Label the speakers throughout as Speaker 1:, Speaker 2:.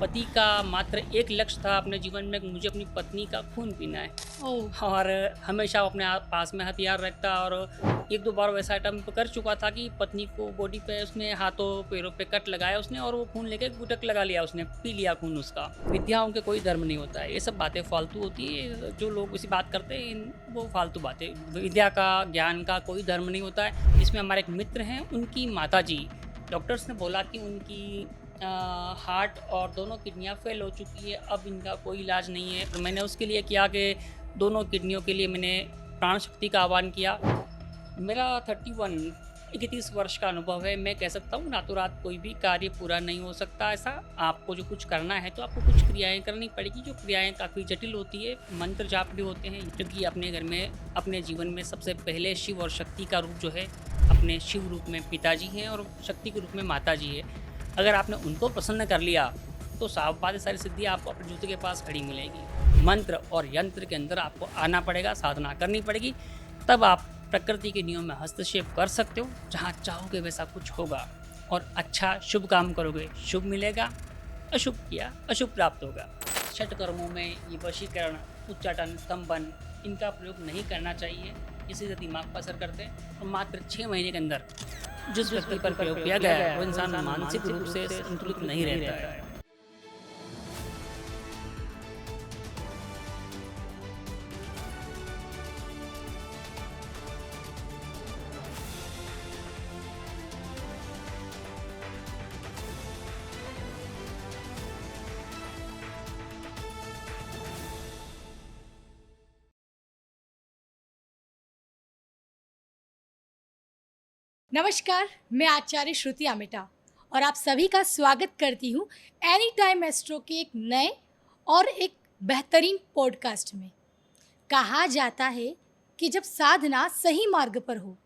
Speaker 1: पति का मात्र एक लक्ष्य था अपने जीवन में कि मुझे अपनी पत्नी का खून पीना है।
Speaker 2: ओह!
Speaker 1: और हमेशा वो अपने पास में हथियार रखता और एक दो बार वैसा अटेम्प्ट कर चुका था कि पत्नी को बॉडी पे उसने हाथों पैरों पे कट लगाया उसने और वो खून लेके गुटक लगा लिया, उसने पी लिया खून उसका। विद्याओं के कोई धर्म नहीं होता है, ये सब बातें फालतू होती है। जो लोग इसी बात करते हैं वो फालतू बातें। विद्या का, ज्ञान का कोई धर्म नहीं होता है। इसमें हमारे एक मित्र हैं, उनकी माता जी, डॉक्टर्स ने बोला कि उनकी हार्ट और दोनों किडनियाँ फेल हो चुकी है, अब इनका कोई इलाज नहीं है। तो मैंने उसके लिए किया कि दोनों किडनियों के लिए मैंने प्राण शक्ति का आह्वान किया। मेरा 31 वर्ष का अनुभव है। मैं कह सकता हूँ रातों रात कोई भी कार्य पूरा नहीं हो सकता ऐसा। आपको जो कुछ करना है तो आपको कुछ क्रियाएँ करनी पड़ेगी, जो क्रियाएँ काफ़ी जटिल होती है। मंत्र जाप भी होते हैं, क्योंकि अपने घर में, अपने जीवन में सबसे पहले शिव और शक्ति का रूप जो है, अपने शिव रूप में पिताजी हैं और शक्ति के रूप में माताजी है। अगर आपने उनको प्रसन्न कर लिया तो साफ बात है, सारी सिद्धि आपको अपने जूते के पास खड़ी मिलेगी। मंत्र और यंत्र के अंदर आपको आना पड़ेगा, साधना करनी पड़ेगी, तब आप प्रकृति के नियम में हस्तक्षेप कर सकते हो। जहाँ चाहोगे वैसा कुछ होगा और अच्छा शुभ काम करोगे शुभ मिलेगा, अशुभ किया अशुभ प्राप्त होगा। छठ कर्मों में ये वशीकरण, उच्चाटन, स्तंभन, इनका प्रयोग नहीं करना चाहिए। इसी से दिमाग पर असर करते हैं और मात्र 6 महीने के अंदर जिस व्यक्ति पर प्रयोग किया गया है वो इंसान मानसिक रूप से संतुलित नहीं रहता है।
Speaker 2: नमस्कार, मैं आचार्य श्रुति आमेटा और आप सभी का स्वागत करती हूँ एनी टाइम एस्ट्रो के एक नए और एक बेहतरीन पॉडकास्ट में। कहा जाता है कि जब साधना सही मार्ग पर हो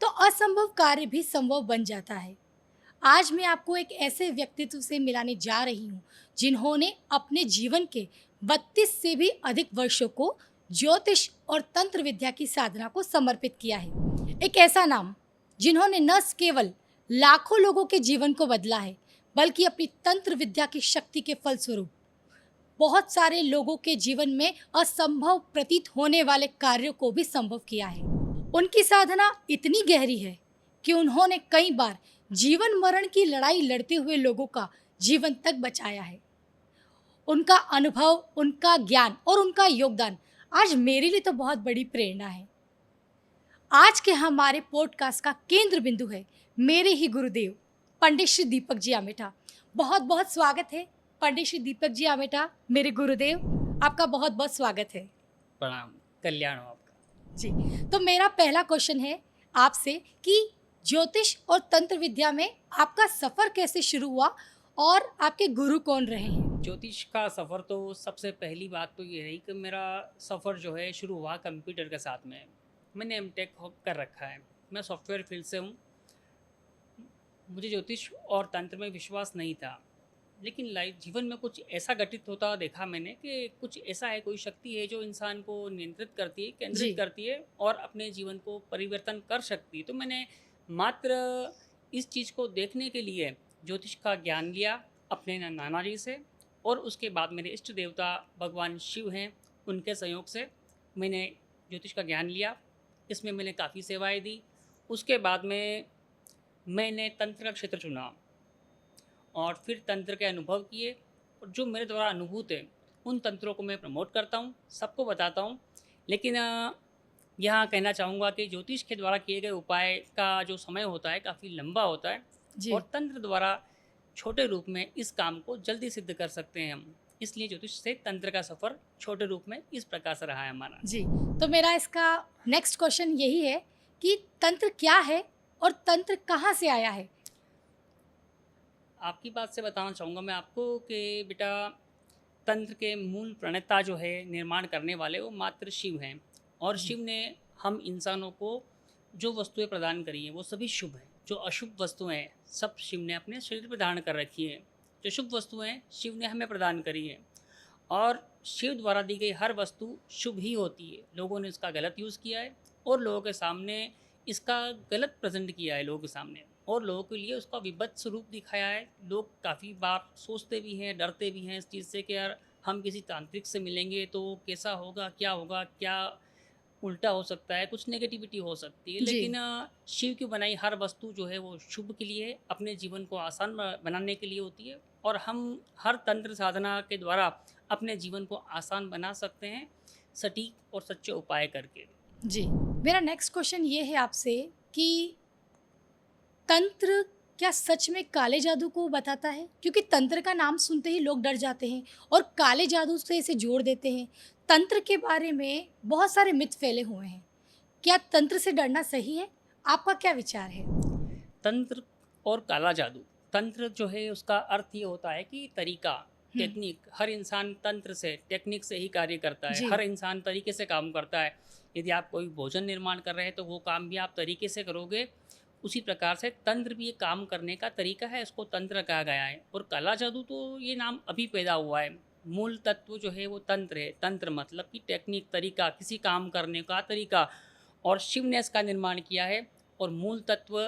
Speaker 2: तो असंभव कार्य भी संभव बन जाता है। आज मैं आपको एक ऐसे व्यक्तित्व से मिलाने जा रही हूँ जिन्होंने अपने जीवन के 32 से भी अधिक वर्षों को ज्योतिष और तंत्र विद्या की साधना को समर्पित किया है। एक ऐसा नाम जिन्होंने न केवल लाखों लोगों के जीवन को बदला है, बल्कि अपनी तंत्र विद्या की शक्ति के फलस्वरूप बहुत सारे लोगों के जीवन में असंभव प्रतीत होने वाले कार्यों को भी संभव किया है। उनकी साधना इतनी गहरी है कि उन्होंने कई बार जीवन मरण की लड़ाई लड़ते हुए लोगों का जीवन तक बचाया है। उनका अनुभव, उनका ज्ञान और उनका योगदान आज मेरे लिए तो बहुत बड़ी प्रेरणा है। आज के हमारे पॉडकास्ट का केंद्र बिंदु है मेरे ही गुरुदेव पंडित श्री दीपक जी आमेटा। बहुत बहुत स्वागत है पंडित श्री दीपक जी आमेटा, मेरे गुरुदेव। आपका बहुत बहुत स्वागत है।
Speaker 1: प्रणाम, कल्याण हो आपका।
Speaker 2: जी, तो मेरा पहला क्वेश्चन है आपसे कि ज्योतिष और तंत्र विद्या में आपका सफ़र कैसे शुरू हुआ और आपके गुरु कौन रहे हैं?
Speaker 1: ज्योतिष का सफ़र तो सबसे पहली बात तो ये रही कि मेरा सफ़र जो है शुरू हुआ कंप्यूटर के साथ में। मैंने एमटेक कर रखा है, मैं सॉफ्टवेयर फील्ड से हूँ। मुझे ज्योतिष और तंत्र में विश्वास नहीं था, लेकिन लाइफ जीवन में कुछ ऐसा घटित होता देखा मैंने कि कुछ ऐसा है, कोई शक्ति है जो इंसान को नियंत्रित करती है, केंद्रित
Speaker 2: जी,
Speaker 1: करती है और अपने जीवन को परिवर्तन कर सकती है। तो मैंने मात्र इस चीज़ को देखने के लिए ज्योतिष का ज्ञान लिया अपने नाना जी से, और उसके बाद मेरे इष्ट देवता भगवान शिव हैं, उनके सहयोग से मैंने ज्योतिष का ज्ञान लिया। इसमें मैंने काफ़ी सेवाएं दी। उसके बाद में मैंने तंत्र का क्षेत्र चुना और फिर तंत्र के अनुभव किए, और जो मेरे द्वारा अनुभूत है उन तंत्रों को मैं प्रमोट करता हूँ, सबको बताता हूँ। लेकिन यहाँ कहना चाहूँगा कि ज्योतिष के द्वारा किए गए उपाय का जो समय होता है काफ़ी लंबा होता है,
Speaker 2: जी,
Speaker 1: और तंत्र द्वारा छोटे रूप में इस काम को जल्दी सिद्ध कर सकते हैं हम। इसलिए ज्योतिष से तंत्र का सफ़र छोटे रूप में इस प्रकार से रहा है हमारा।
Speaker 2: जी। तो मेरा इसका नेक्स्ट क्वेश्चन यही है कि तंत्र क्या है और तंत्र कहाँ से आया है?
Speaker 1: आपकी बात से बताना चाहूँगा मैं आपको कि बेटा, तंत्र के मूल प्रणेता जो है, निर्माण करने वाले, वो मात्र शिव हैं। और
Speaker 2: जी,
Speaker 1: शिव ने हम इंसानों को जो वस्तुएं प्रदान करी हैं वो सभी शुभ हैं। जो अशुभ वस्तुएं हैं सब शिव ने अपने शरीर पर धारण कर रखी हैं। जो शुभ वस्तुएं हैं शिव ने हमें प्रदान करी हैं, और शिव द्वारा दी गई हर वस्तु शुभ ही होती है। लोगों ने इसका गलत यूज़ किया है और लोगों के सामने इसका गलत प्रेजेंट किया है लोगों के सामने। और लोगों के लिए उसका विभत्स रूप दिखाया है। लोग काफ़ी बार सोचते भी हैं, डरते भी हैं इस चीज़ से कि यार हम किसी तांत्रिक से मिलेंगे तो कैसा होगा, क्या उल्टा हो सकता है, कुछ नेगेटिविटी हो सकती है।
Speaker 2: जी।
Speaker 1: लेकिन शिव की बनाई हर वस्तु जो है वो शुभ के लिए, अपने जीवन को आसान बनाने के लिए होती है और हम हर तंत्र साधना के द्वारा अपने जीवन को आसान बना सकते हैं, सटीक और सच्चे उपाय करके।
Speaker 2: जी। मेरा नेक्स्ट क्वेश्चन ये है आपसे कि तंत्र क्या सच में काले जादू को बताता है? क्योंकि तंत्र का नाम सुनते ही लोग डर जाते हैं और काले जादू से इसे जोड़ देते हैं। तंत्र के बारे में बहुत सारे मिथ फैले हुए हैं। क्या तंत्र से डरना सही है? आपका क्या विचार है?
Speaker 1: तंत्र और काला जादू, तंत्र जो है उसका अर्थ ये होता है कि तरीका,
Speaker 2: हुँ,
Speaker 1: टेक्निक। हर इंसान तंत्र से, टेक्निक से ही कार्य करता है,
Speaker 2: जी।
Speaker 1: हर इंसान तरीके से काम करता है। यदि आप कोई भोजन निर्माण कर रहे हैं तो वो काम भी आप तरीके से करोगे। उसी प्रकार से तंत्र भी एक काम करने का तरीका है, इसको तंत्र कहा गया है। और काला जादू तो ये नाम अभी पैदा हुआ है। मूल तत्व जो है वो तंत्र है। तंत्र मतलब कि टेक्निक, तरीका, किसी काम करने का तरीका। और शिव ने इसका निर्माण किया है और मूल तत्व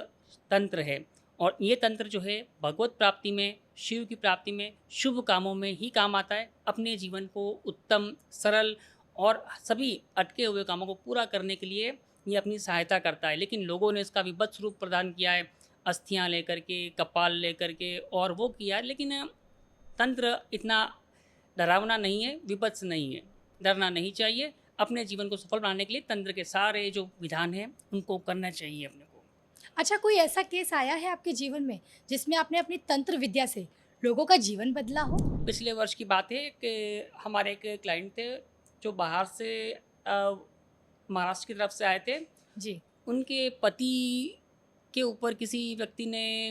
Speaker 1: तंत्र है। और ये तंत्र जो है भगवत प्राप्ति में, शिव की प्राप्ति में, शुभ कामों में ही काम आता है। अपने जीवन को उत्तम, सरल और सभी अटके हुए कामों को पूरा करने के लिए ये अपनी सहायता करता है। लेकिन लोगों ने इसका विभत्स रूप प्रदान किया है, अस्थियां लेकर के, कपाल लेकर के, और वो किया है। लेकिन तंत्र इतना डरावना नहीं है, विभत्स नहीं है। डरना नहीं चाहिए। अपने जीवन को सफल बनाने के लिए तंत्र के सारे जो विधान हैं उनको करना चाहिए अपने को।
Speaker 2: अच्छा, कोई ऐसा केस आया है आपके जीवन में जिसमें आपने अपनी तंत्र विद्या से लोगों का जीवन बदला हो?
Speaker 1: पिछले वर्ष की बात है कि हमारे एक क्लाइंट थे जो बाहर से महाराष्ट्र की तरफ से आए थे।
Speaker 2: जी।
Speaker 1: उनके पति के ऊपर किसी व्यक्ति ने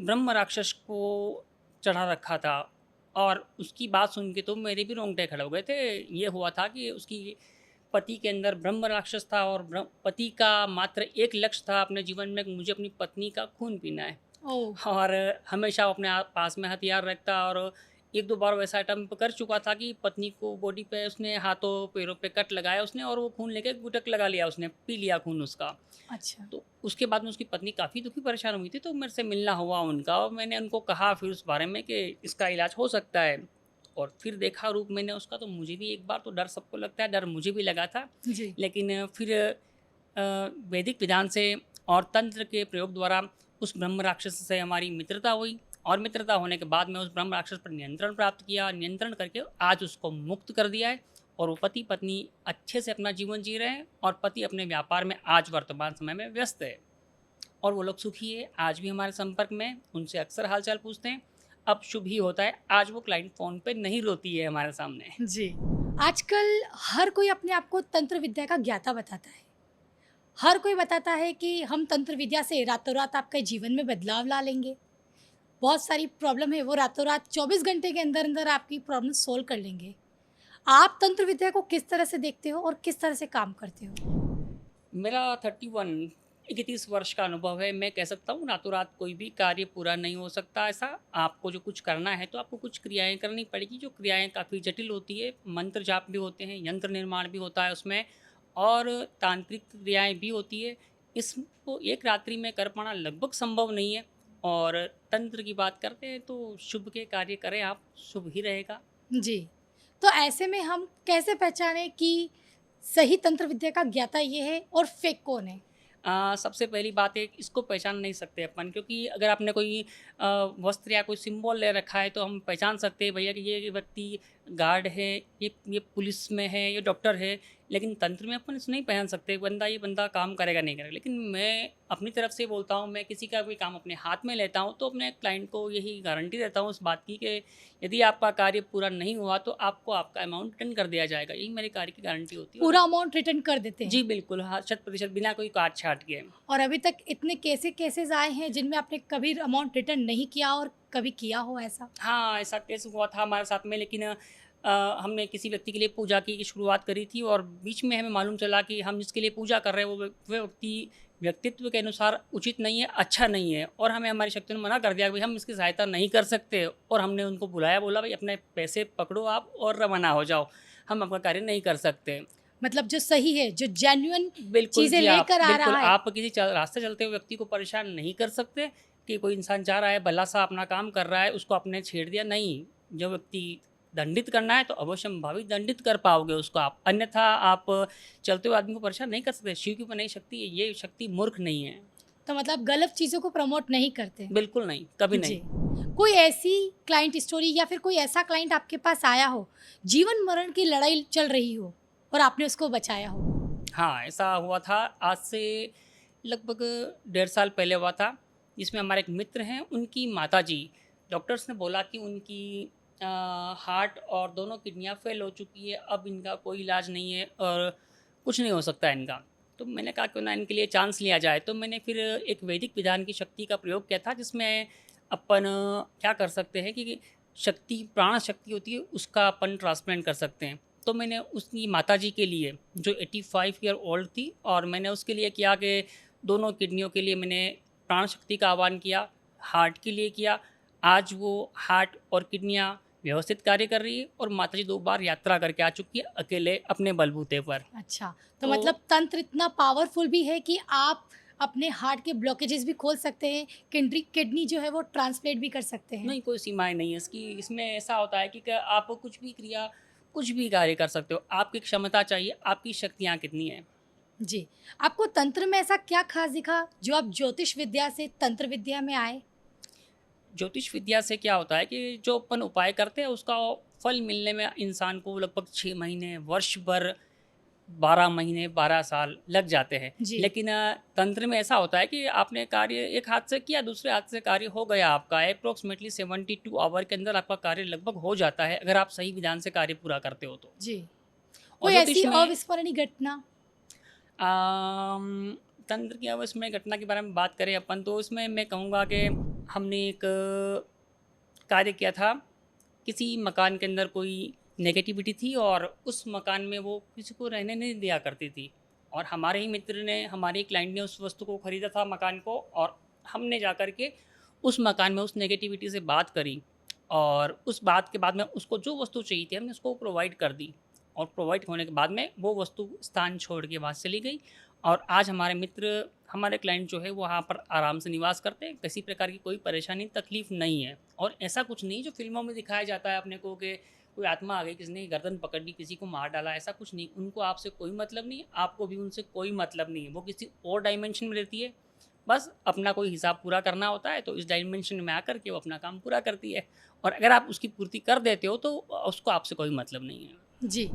Speaker 1: ब्रह्म राक्षस को चढ़ा रखा था और उसकी बात सुन के तो मेरे भी रोंगटे खड़े हो गए थे। ये हुआ था कि उसकी पति के अंदर ब्रह्म राक्षस था और पति का मात्र एक लक्ष्य था अपने जीवन में कि मुझे अपनी पत्नी का खून पीना है।
Speaker 2: ओह!
Speaker 1: और हमेशा वो अपने पास में हथियार रखता और एक दो बार वैसा अटेम्प्ट कर चुका था कि पत्नी को बॉडी पे उसने हाथों पैरों पे कट लगाया उसने और वो खून लेके गुटक लगा लिया, उसने पी लिया खून उसका।
Speaker 2: अच्छा।
Speaker 1: तो उसके बाद में उसकी पत्नी काफ़ी दुखी परेशान हुई थी, तो मेरे से मिलना हुआ उनका और मैंने उनको कहा फिर उस बारे में कि इसका इलाज हो सकता है। और फिर देखा रूप मैंने उसका, तो मुझे भी एक बार तो डर, सबको लगता है डर, मुझे भी लगा था।
Speaker 2: जी।
Speaker 1: लेकिन फिर वैदिक विधान से और तंत्र के प्रयोग द्वारा उस ब्रह्म राक्षस से हमारी मित्रता हुई और मित्रता होने के बाद में उस ब्रह्म राक्षस पर नियंत्रण प्राप्त किया। नियंत्रण करके आज उसको मुक्त कर दिया है और वो पति पत्नी अच्छे से अपना जीवन जी रहे हैं और पति अपने व्यापार में आज वर्तमान समय में व्यस्त है और वो लोग सुखी है। आज भी हमारे संपर्क में, उनसे अक्सर हालचाल पूछते हैं। अब शुभ ही होता है, आज वो क्लाइंट फ़ोन पे नहीं रोती है हमारे सामने।
Speaker 2: जी। आजकल हर कोई अपने आप को तंत्र विद्या का ज्ञाता बताता है। हर कोई बताता है कि हम तंत्र विद्या से रातों रात आपके जीवन में बदलाव ला लेंगे। बहुत सारी प्रॉब्लम है वो रातों रात 24 घंटे के अंदर अंदर आपकी प्रॉब्लम सॉल्व कर लेंगे। आप तंत्र विद्या को किस तरह से देखते हो और किस तरह से काम करते हो?
Speaker 1: मेरा 31 वर्ष का अनुभव है। मैं कह सकता हूँ रातों रात कोई भी कार्य पूरा नहीं हो सकता। ऐसा आपको जो कुछ करना है तो आपको कुछ क्रियाएं करनी पड़ेगी, जो क्रियाएं काफ़ी जटिल होती है। मंत्र जाप भी होते हैं, यंत्र निर्माण भी होता है उसमें, और तांत्रिक क्रियाएं भी होती है। इसको एक रात्रि में कर पाना लगभग संभव नहीं है। और तंत्र की बात करते हैं तो शुभ के कार्य करें आप, शुभ ही रहेगा।
Speaker 2: जी। तो ऐसे में हम कैसे पहचानें कि सही तंत्र विद्या का ज्ञाता ये है और फेक कौन है?
Speaker 1: सबसे पहली बात है, इसको पहचान नहीं सकते अपन, क्योंकि अगर आपने कोई वस्त्र या कोई सिंबल ले रखा है तो हम पहचान सकते हैं भैया कि ये व्यक्ति गार्ड है, ये पुलिस में है, ये डॉक्टर है। लेकिन तंत्र में अपन इसे नहीं पहचान सकते, ये बंदा काम करेगा नहीं करेगा। लेकिन मैं अपनी तरफ से बोलता हूँ, मैं किसी का भी काम अपने हाथ में लेता हूँ तो अपने क्लाइंट को यही गारंटी देता हूँ इस बात की कि यदि आपका कार्य पूरा नहीं हुआ तो आपको आपका अमाउंट रिटर्न कर दिया जाएगा। यही मेरे कार्य की गारंटी होती है।
Speaker 2: पूरा अमाउंट रिटर्न कर देते हैं?
Speaker 1: जी बिल्कुल, हाँ, 100% बिना कोई काट छाट के।
Speaker 2: और अभी तक इतने केसेस आए हैं जिनमें आपने कभी अमाउंट रिटर्न नहीं किया और कभी किया हो ऐसा?
Speaker 1: हाँ, ऐसा केस हुआ था हमारे साथ में। लेकिन हमने किसी व्यक्ति के लिए पूजा की शुरुआत करी थी और बीच में हमें मालूम चला कि हम जिसके लिए पूजा कर रहे हैं वो व्यक्ति व्यक्तित्व के अनुसार उचित नहीं है, अच्छा नहीं है, और हमें हमारी शक्तियों ने मना कर दिया कि भाई हम इसकी सहायता नहीं कर सकते। और हमने उनको बुलाया, बोला भाई अपने पैसे पकड़ो आप और रवाना हो जाओ, हम आपका कार्य नहीं कर सकते।
Speaker 2: मतलब जो सही है, जो जेन्युइन
Speaker 1: बिल्कुल
Speaker 2: चीजें
Speaker 1: जी, आप
Speaker 2: लेकर आ
Speaker 1: बिल्कुल
Speaker 2: रहा है।
Speaker 1: आप किसी रास्ते चलते हुए व्यक्ति को परेशान नहीं कर सकते कि कोई इंसान जा रहा है, भला सा अपना काम कर रहा है, उसको आपने छेड़ दिया, नहीं। जो व्यक्ति दंडित करना है तो अवश्य भावी दंडित कर पाओगे उसको आप, अन्यथा आप चलते हुए आदमी को परेशान नहीं कर सकते। शिव की बनाई शक्ति है, ये शक्ति मूर्ख नहीं है,
Speaker 2: तो मतलब गलत चीजों को प्रमोट नहीं करते।
Speaker 1: बिल्कुल नहीं, कभी नहीं।
Speaker 2: जी। कोई ऐसी क्लाइंट स्टोरी या फिर कोई ऐसा क्लाइंट आपके पास आया हो, जीवन मरण की लड़ाई चल रही हो और आपने उसको बचाया हो?
Speaker 1: हाँ, ऐसा हुआ था आज से लगभग 1.5 साल पहले हुआ था, जिसमें हमारे एक मित्र हैं, उनकी माताजी, डॉक्टर्स ने बोला कि उनकी हार्ट और दोनों किडनियाँ फ़ेल हो चुकी है, अब इनका कोई इलाज नहीं है और कुछ नहीं हो सकता है इनका। तो मैंने कहा क्यों ना इनके लिए चांस लिया जाए, तो मैंने फिर एक वैदिक विधान की शक्ति का प्रयोग किया था, जिसमें अपन क्या कर सकते हैं कि शक्ति, प्राण शक्ति होती है, उसका अपन ट्रांसप्लांट कर सकते हैं। तो मैंने उसकी माताजी के लिए, जो 85 ईयर ओल्ड थी, और मैंने उसके लिए किया कि दोनों किडनियों के लिए मैंने प्राण शक्ति का आह्वान किया, हार्ट के लिए किया। आज वो हार्ट और किडनियाँ व्यवस्थित कार्य कर रही है और माताजी 2 बार यात्रा करके आ चुकी है अकेले अपने बलबूते पर।
Speaker 2: अच्छा, तो
Speaker 1: तो
Speaker 2: मतलब तंत्र इतना पावरफुल भी है कि आप अपने हार्ट के ब्लॉकेजेस भी खोल सकते हैं, किडनी जो है वो ट्रांसप्लेट भी कर सकते हैं।
Speaker 1: नहीं, कोई सीमाएँ नहीं है इसकी। इसमें ऐसा होता है कि आप कुछ भी क्रिया, कुछ भी कार्य कर सकते हो। आपकी क्षमता चाहिए, आपकी शक्तियाँ कितनी हैं।
Speaker 2: जी। आपको तंत्र में ऐसा क्या खास दिखा जो आप ज्योतिष विद्या से तंत्र विद्या में आए?
Speaker 1: ज्योतिष विद्या से क्या होता है कि जो अपन उपाय करते हैं उसका फल मिलने में इंसान को लगभग 6 महीने, वर्ष भर, 12 महीने, 12 साल लग जाते हैं।
Speaker 2: जी।
Speaker 1: लेकिन तंत्र में ऐसा होता है कि आपने कार्य एक हाथ से किया, दूसरे हाथ से कार्य हो गया आपका। अप्रॉक्सिमेटली 72 आवर के अंदर आपका कार्य लगभग हो जाता है, अगर आप सही विधान से कार्य पूरा करते हो तो।
Speaker 2: जी।
Speaker 1: और
Speaker 2: कोई
Speaker 1: ज्योतिष
Speaker 2: ऐसी
Speaker 1: में
Speaker 2: अविस्मरणीय घटना?
Speaker 1: तंत्र की अवश्य घटना के बारे में बात करें अपन, तो इसमें मैं कहूँगा कि हमने एक कार्य किया था। किसी मकान के अंदर कोई नेगेटिविटी थी और उस मकान में वो किसी को रहने नहीं दिया करती थी, और हमारे ही मित्र ने, हमारे ही क्लाइंट ने उस वस्तु को ख़रीदा था, मकान को, और हमने जा कर के उस मकान में उस नेगेटिविटी से बात करी, और उस बात के बाद में उसको जो वस्तु चाहिए थी हमने उसको प्रोवाइड कर दी, और प्रोवाइड होने के बाद में वो वस्तु स्थान छोड़ के वहाँ से चली गई। और आज हमारे मित्र, हमारे क्लाइंट जो है वो वहाँ पर आराम से निवास करते हैं, किसी प्रकार की कोई परेशानी, तकलीफ़ नहीं है। और ऐसा कुछ नहीं जो फ़िल्मों में दिखाया जाता है अपने को कि कोई आत्मा आ गई, किसी ने गर्दन पकड़ ली, किसी को मार डाला, ऐसा कुछ नहीं। उनको आपसे कोई मतलब नहीं है, आपको भी उनसे कोई मतलब नहीं है। वो किसी और डायमेंशन में रहती है, बस अपना कोई हिसाब पूरा करना होता है, तो इस डायमेंशन में आकर के वो अपना काम पूरा करती है, और अगर आप उसकी पूर्ति कर देते हो तो उसको आपसे कोई मतलब नहीं है।
Speaker 2: जी।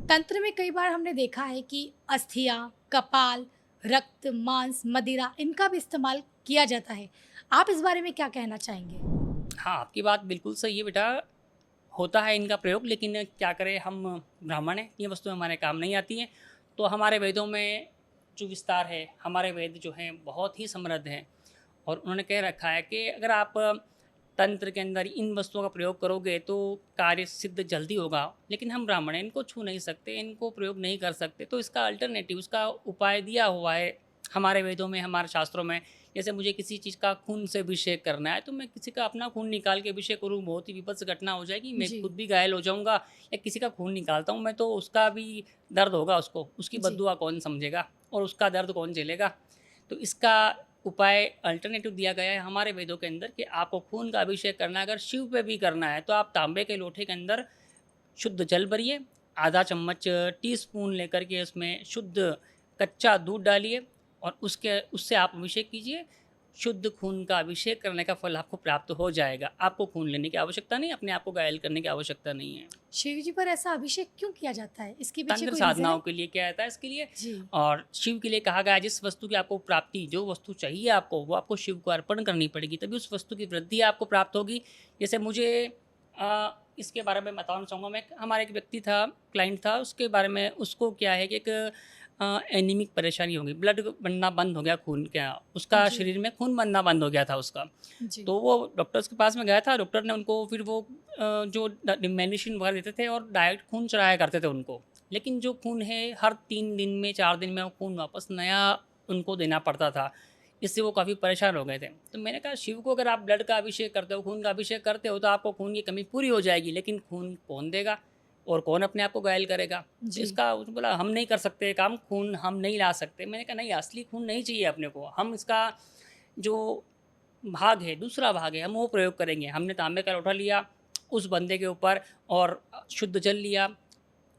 Speaker 2: तंत्र में कई बार हमने देखा है कि अस्थियाँ, कपाल, रक्त, मांस, मदिरा इनका भी इस्तेमाल किया जाता है। आप इस बारे में क्या कहना चाहेंगे?
Speaker 1: हाँ, आपकी बात बिल्कुल सही है बेटा, होता है इनका प्रयोग, लेकिन क्या करें, हम ब्राह्मण हैं, ये वस्तुएँ हमारे काम नहीं आती हैं। तो हमारे वेदों में जो विस्तार है, हमारे वेद जो हैं बहुत ही समृद्ध हैं, और उन्होंने कह रखा है कि अगर आप तंत्र के अंदर इन वस्तुओं का प्रयोग करोगे तो कार्य सिद्ध जल्दी होगा। लेकिन हम ब्राह्मण हैं, इनको छू नहीं सकते, इनको प्रयोग नहीं कर सकते, तो इसका अल्टरनेटिव, उसका उपाय दिया हुआ है हमारे वेदों में, हमारे शास्त्रों में। जैसे मुझे किसी चीज़ का खून से अभिषेक करना है, तो मैं किसी का अपना खून निकाल के अभिषेक करूँ, बहुत ही विभत्स घटना हो जाएगी, मैं
Speaker 2: जी।
Speaker 1: खुद भी घायल हो जाऊँगा। या किसी का खून निकालता हूँ मैं, तो उसका भी दर्द होगा उसको, उसकी
Speaker 2: जी।
Speaker 1: बद्दुआ कौन समझेगा और उसका दर्द कौन झेलेगा। तो इसका उपाय अल्टरनेटिव दिया गया है हमारे वेदों के अंदर कि आपको खून का अभिषेक करना है, अगर शिव पे भी करना है तो आप तांबे के लोटे के अंदर शुद्ध जल भरिए, आधा चम्मच टीस्पून लेकर के उसमें शुद्ध कच्चा दूध डालिए, और उसके उससे आप अभिषेक कीजिए। शुद्ध खून का अभिषेक करने का फल आपको प्राप्त हो जाएगा। आपको खून लेने की आवश्यकता नहीं, अपने आप को घायल करने की आवश्यकता नहीं है।
Speaker 2: शिव जी पर ऐसा अभिषेक क्यों किया जाता है? इसके पीछे
Speaker 1: तंत्र
Speaker 2: कोई रीज़न
Speaker 1: साधनाओं
Speaker 2: है?
Speaker 1: के लिए क्या रहता है इसके लिए,
Speaker 2: जी।
Speaker 1: और शिव के लिए कहा गया है जिस वस्तु की आपको प्राप्ति, जो वस्तु चाहिए आपको, वो आपको शिव को अर्पण करनी पड़ेगी, तभी उस वस्तु की वृद्धि आपको प्राप्त होगी। जैसे मुझे इसके बारे में बताना चाहूँगा मैं, हमारा एक व्यक्ति था, क्लाइंट था, उसके बारे में, उसको क्या है कि एक एनीमिक परेशानी हो गई, ब्लड बनना बंद हो गया, खून क्या, उसका
Speaker 2: जी।
Speaker 1: शरीर में खून बनना बंद हो गया था उसका।
Speaker 2: जी।
Speaker 1: तो वो डॉक्टर्स के पास में गया था, डॉक्टर ने उनको फिर वो जो मेडिसिन वगैरह देते थे और डायरेक्ट खून चढ़ाया करते थे उनको। लेकिन जो खून है हर 3 दिन में, 4 दिन में वो खून वापस नया उनको देना पड़ता था। इससे वो काफ़ी परेशान हो गए थे। तो मैंने कहा शिव को अगर आप ब्लड का अभिषेक करते हो, खून का अभिषेक करते हो, तो आपको खून की कमी पूरी हो जाएगी, लेकिन खून कौन देगा? और कौन अपने आप को घायल करेगा। तो
Speaker 2: जी।
Speaker 1: इसका उसने बोला हम नहीं कर सकते काम, खून हम नहीं ला सकते। मैंने कहा नहीं, असली खून नहीं चाहिए अपने को, हम इसका जो भाग है, दूसरा भाग है, हम वो प्रयोग करेंगे। हमने तांबे का लोटा लिया उस बंदे के ऊपर और शुद्ध जल लिया,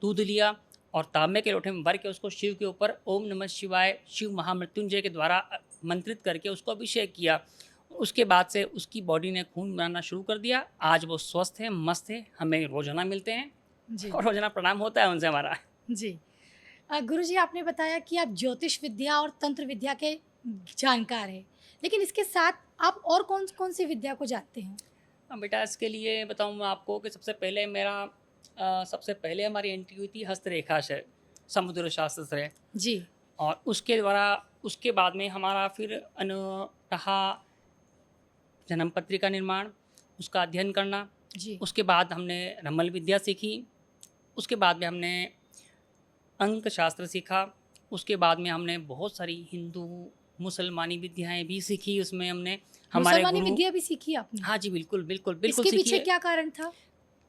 Speaker 1: दूध लिया और तांबे के लोटे में भर के उसको शिव के ऊपर ओम नमः शिवाय शिव महामृत्युंजय के द्वारा मंत्रित करके उसको अभिषेक किया। उसके बाद से उसकी बॉडी ने खून बनाना शुरू कर दिया। आज वो स्वस्थ है, मस्त है, हमें रोजाना मिलते हैं
Speaker 2: जी।
Speaker 1: और रोजाना प्रणाम होता है उनसे हमारा।
Speaker 2: जी। गुरुजी, आपने बताया कि आप ज्योतिष विद्या और तंत्र विद्या के जानकार हैं, लेकिन इसके साथ आप और कौन-कौन सी विद्या को जानते हैं?
Speaker 1: बेटा इसके लिए बताऊँ मैं आपको कि सबसे पहले हमारी एंट्री हुई थी हस्तरेखा से, समुद्र शास्त्र से।
Speaker 2: जी।
Speaker 1: और उसके द्वारा उसके बाद में हमारा फिर रहा जन्म पत्रिका निर्माण, उसका अध्ययन करना।
Speaker 2: जी।
Speaker 1: उसके बाद हमने रमल विद्या सीखी। उसके बाद में हमने अंक शास्त्र सीखा। उसके बाद में हमने बहुत सारी हिंदू मुसलमानी विद्याएं भी सीखी। उसमें हमने हमारे
Speaker 2: मुसलमानी
Speaker 1: गुरु।
Speaker 2: विद्या भी सीखी आपने?
Speaker 1: हाँ जी, बिल्कुल बिल्कुल बिल्कुल
Speaker 2: इसके
Speaker 1: सीखी
Speaker 2: पीछे
Speaker 1: है।
Speaker 2: क्या कारण था?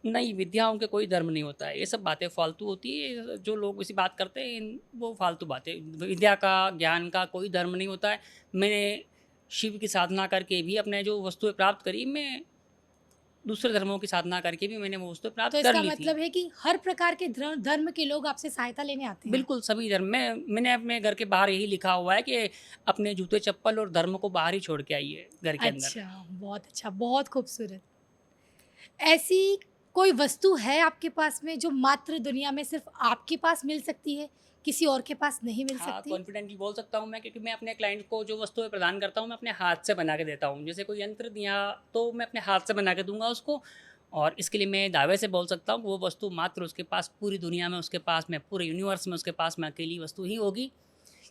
Speaker 1: नहीं, विद्याओं के कोई धर्म नहीं होता है, ये सब बातें फालतू होती है। जो लोग इसी बात करते हैं वो फालतू बातें। विद्या का, ज्ञान का कोई धर्म नहीं होता है। मैंने शिव की साधना करके भी अपने जो वस्तुएं प्राप्त करी, मैं दूसरे धर्मों की साधना करके भी मैंने वो वस्तुएं
Speaker 2: तो
Speaker 1: प्राप्त कर
Speaker 2: इसका
Speaker 1: ली थी।
Speaker 2: मतलब है कि हर प्रकार के धर्म के लोग आपसे सहायता लेने आते हैं?
Speaker 1: बिल्कुल सभी धर्म में। मैंने अपने घर के बाहर यही लिखा हुआ है कि अपने जूते चप्पल और धर्म को बाहर ही छोड़ के आइए घर के अंदर।
Speaker 2: अच्छा, बहुत अच्छा, बहुत खूबसूरत। ऐसी कोई वस्तु है आपके पास में जो मात्र दुनिया में सिर्फ़ आपके पास मिल सकती है, किसी और के पास नहीं मिल
Speaker 1: हाँ,
Speaker 2: सकती?
Speaker 1: कॉन्फिडेंटली बोल सकता हूँ मैं, क्योंकि मैं अपने क्लाइंट को जो वस्तुएं प्रदान करता हूँ मैं अपने हाथ से बना के देता हूँ। जैसे कोई यंत्र दिया तो मैं अपने हाथ से बना के दूंगा उसको, और इसके लिए मैं दावे से बोल सकता हूँ वो वस्तु मात्र उसके पास पूरी दुनिया में, उसके पास में पूरे यूनिवर्स में उसके पास में अकेली वस्तु ही होगी।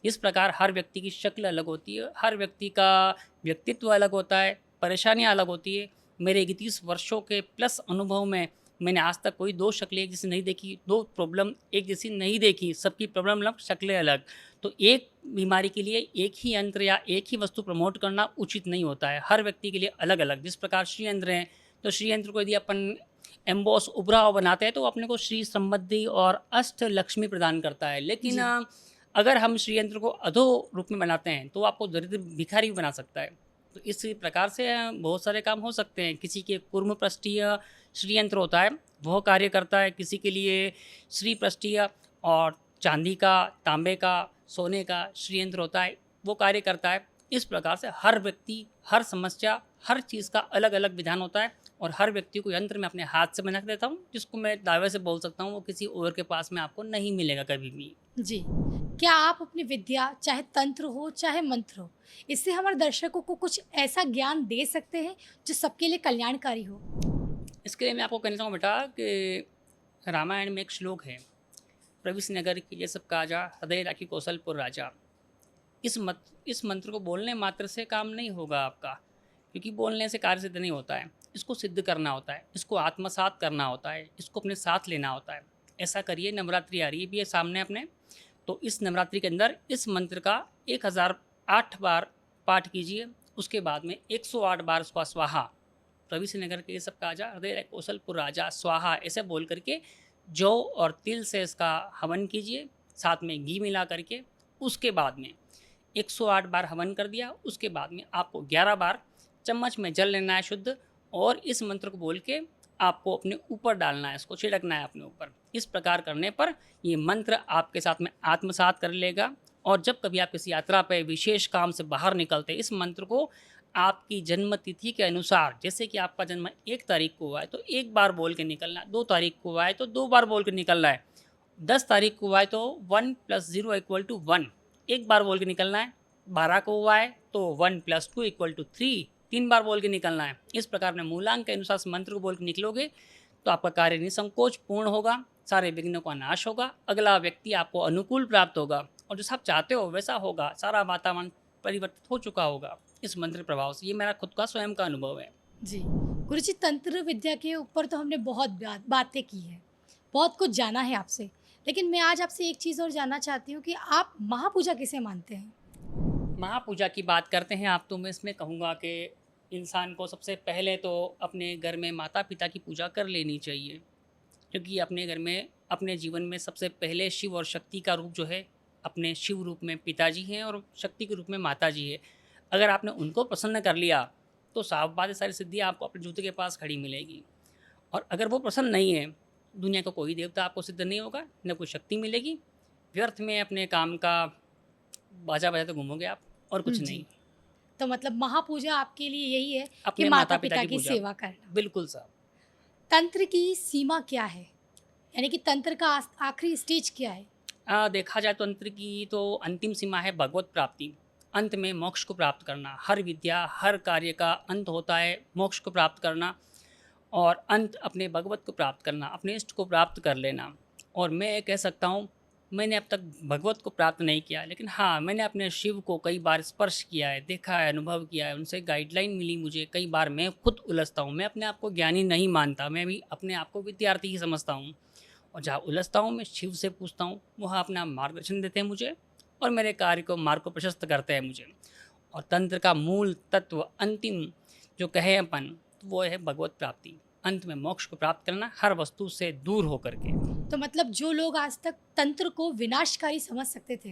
Speaker 1: इस प्रकार हर व्यक्ति की शक्ल अलग होती है, हर व्यक्ति का व्यक्तित्व अलग होता है, परेशानियाँ अलग होती है। मेरे 31 वर्षों के प्लस अनुभव में मैंने आज तक कोई दो शक्लें एक जैसी नहीं देखी, दो प्रॉब्लम एक जैसी नहीं देखी। सबकी प्रॉब्लम अलग, शक्लें अलग। तो एक बीमारी के लिए एक ही यंत्र या एक ही वस्तु प्रमोट करना उचित नहीं होता है। हर व्यक्ति के लिए अलग अलग। जिस प्रकार श्री यंत्र हैं, तो श्री यंत्र को यदि अपन एम्बॉस उभरा हुआ बनाते हैं तो अपने को श्री समृद्धि और अष्ट लक्ष्मी प्रदान करता है। लेकिन
Speaker 2: जी।
Speaker 1: अगर हम श्री यंत्र को अधो रूप में बनाते हैं तो आपको दरिद्र भिखारी भी बना सकता है। तो इस प्रकार से बहुत सारे काम हो सकते हैं। किसी के कुर्म पृष्ठीय श्री यंत्र होता है, वह कार्य करता है। किसी के लिए श्री पृष्ठीय और चांदी का, तांबे का, सोने का श्री यंत्र होता है, वो कार्य करता है। इस प्रकार से हर व्यक्ति, हर समस्या, हर चीज़ का अलग अलग विधान होता है। और हर व्यक्ति को यंत्र मैं अपने हाथ से बना के देता हूँ, जिसको मैं दावे से बोल सकता हूँ वो किसी और के पास में आपको नहीं मिलेगा कभी भी।
Speaker 2: जी। क्या आप अपनी विद्या, चाहे तंत्र हो, चाहे मंत्र हो, इससे हमारे दर्शकों को कुछ ऐसा ज्ञान दे सकते हैं जो सबके लिए कल्याणकारी हो?
Speaker 1: इसके लिए मैं आपको कहना चाहूँ बेटा कि रामायण में एक श्लोक है, प्रविश नगर की ये सब काजा, हृदय राखी कौशलपुर राजा। इस मंत्र को बोलने मात्र से काम नहीं होगा आपका, क्योंकि बोलने से कार्य सिद्ध नहीं होता है। इसको सिद्ध करना होता है, इसको आत्मसात करना होता है, इसको अपने साथ लेना होता है। ऐसा करिए, नवरात्रि आ रही है भी है सामने अपने, तो इस नवरात्रि के अंदर इस मंत्र का 1008 बार पाठ कीजिए। उसके बाद में 108 बार उसका स्वाहा, प्रविश नगर के ये सब काजा, हृदय कौशलपुर राजा, स्वाहा ऐसे बोल करके जौ और तिल से इसका हवन कीजिए, साथ में घी मिला करके। उसके बाद में 108 बार हवन कर दिया। उसके बाद में आपको 11 बार चम्मच में जल लेना है शुद्ध, और इस मंत्र को बोल के आपको अपने ऊपर डालना है, इसको छिड़कना है अपने ऊपर। इस प्रकार करने पर ये मंत्र आपके साथ में आत्मसात कर लेगा। और जब कभी आप किसी यात्रा पर विशेष काम से बाहर निकलते हैं, इस मंत्र को आपकी जन्म तिथि के अनुसार, जैसे कि आपका जन्म 1 तारीख को हुआ है तो 1 बार बोल के निकलना है, 2 तारीख को हुआ है तो 2 बार बोल के निकलना है, 10 तारीख को हुआ है तो 1 + 0 = 1, 1 बार बोल के निकलना है, 12 को हुआ है तो 1 + 2 = 3, 3 बार बोल के निकलना है। इस प्रकार अपने मूलांक के अनुसार मंत्र को बोल के निकलोगे तो आपका कार्य निसंकोच पूर्ण होगा, सारे विघ्नों का नाश होगा, अगला व्यक्ति आपको अनुकूल प्राप्त होगा, और जो सब चाहते हो वैसा होगा। सारा वातावरण परिवर्तित हो चुका होगा इस मंत्र प्रभाव से। ये मेरा खुद का स्वयं का अनुभव है।
Speaker 2: जी। गुरुजी, तंत्र विद्या के ऊपर तो हमने बहुत बातें की हैं, बहुत कुछ जाना है आपसे, लेकिन मैं आज आपसे एक चीज़ और जानना चाहती हूँ कि आप महापूजा किसे मानते हैं?
Speaker 1: महापूजा की बात करते हैं आप, तो मैं इसमें कहूँगा कि इंसान को सबसे पहले तो अपने घर में माता पिता की पूजा कर लेनी चाहिए। क्योंकि अपने घर में, अपने जीवन में सबसे पहले शिव और शक्ति का रूप जो है, अपने शिव रूप में पिताजी हैं और शक्ति के रूप में माताजी है। अगर आपने उनको प्रसन्न कर लिया तो साफ बात है, सारी सिद्धियाँ आपको अपने जूते के पास खड़ी मिलेगी। और अगर वो प्रसन्न नहीं है, दुनिया का कोई देवता आपको सिद्ध नहीं होगा, न कोई शक्ति मिलेगी। व्यर्थ में अपने काम का बाजा बजाते घूमोगे आप, और कुछ
Speaker 2: जी।
Speaker 1: नहीं।
Speaker 2: तो मतलब महापूजा आपके लिए यही है कि
Speaker 1: अपने
Speaker 2: माता
Speaker 1: माता पिता
Speaker 2: पिता
Speaker 1: की
Speaker 2: की
Speaker 1: पूजा,
Speaker 2: सेवा करना।
Speaker 1: बिल्कुल साहब।
Speaker 2: तंत्र की सीमा क्या है, यानी कि तंत्र का आखिरी स्टेज क्या है?
Speaker 1: देखा जाए तो तंत्र की तो अंतिम सीमा है भगवत प्राप्ति। अंत में मोक्ष को प्राप्त करना। हर विद्या, हर कार्य का अंत होता है मोक्ष को प्राप्त करना, और अंत अपने भगवत को प्राप्त करना, अपने इष्ट को प्राप्त कर लेना। और मैं ये कह सकता हूँ, मैंने अब तक भगवत को प्राप्त नहीं किया, लेकिन हाँ, मैंने अपने शिव को कई बार स्पर्श किया है, देखा है, अनुभव किया है, उनसे गाइडलाइन मिली मुझे। कई बार मैं खुद उलझता हूँ, मैं अपने आप को ज्ञानी नहीं मानता, मैं भी अपने आप को विद्यार्थी ही समझता हूँ। और जहाँ उलझता हूँ मैं शिव से पूछता हूँ, वहाँ अपना मार्गदर्शन देते हैं मुझे, और मेरे कार्य को, मार्ग को प्रशस्त करते हैं मुझे। और तंत्र का मूल तत्व, अंतिम जो कहे अपन, तो वो है भगवत प्राप्ति। अंत में मोक्ष को प्राप्त करना, हर वस्तु से दूर होकर के।
Speaker 2: तो मतलब जो लोग आज तक तंत्र को विनाशकारी समझ सकते थे,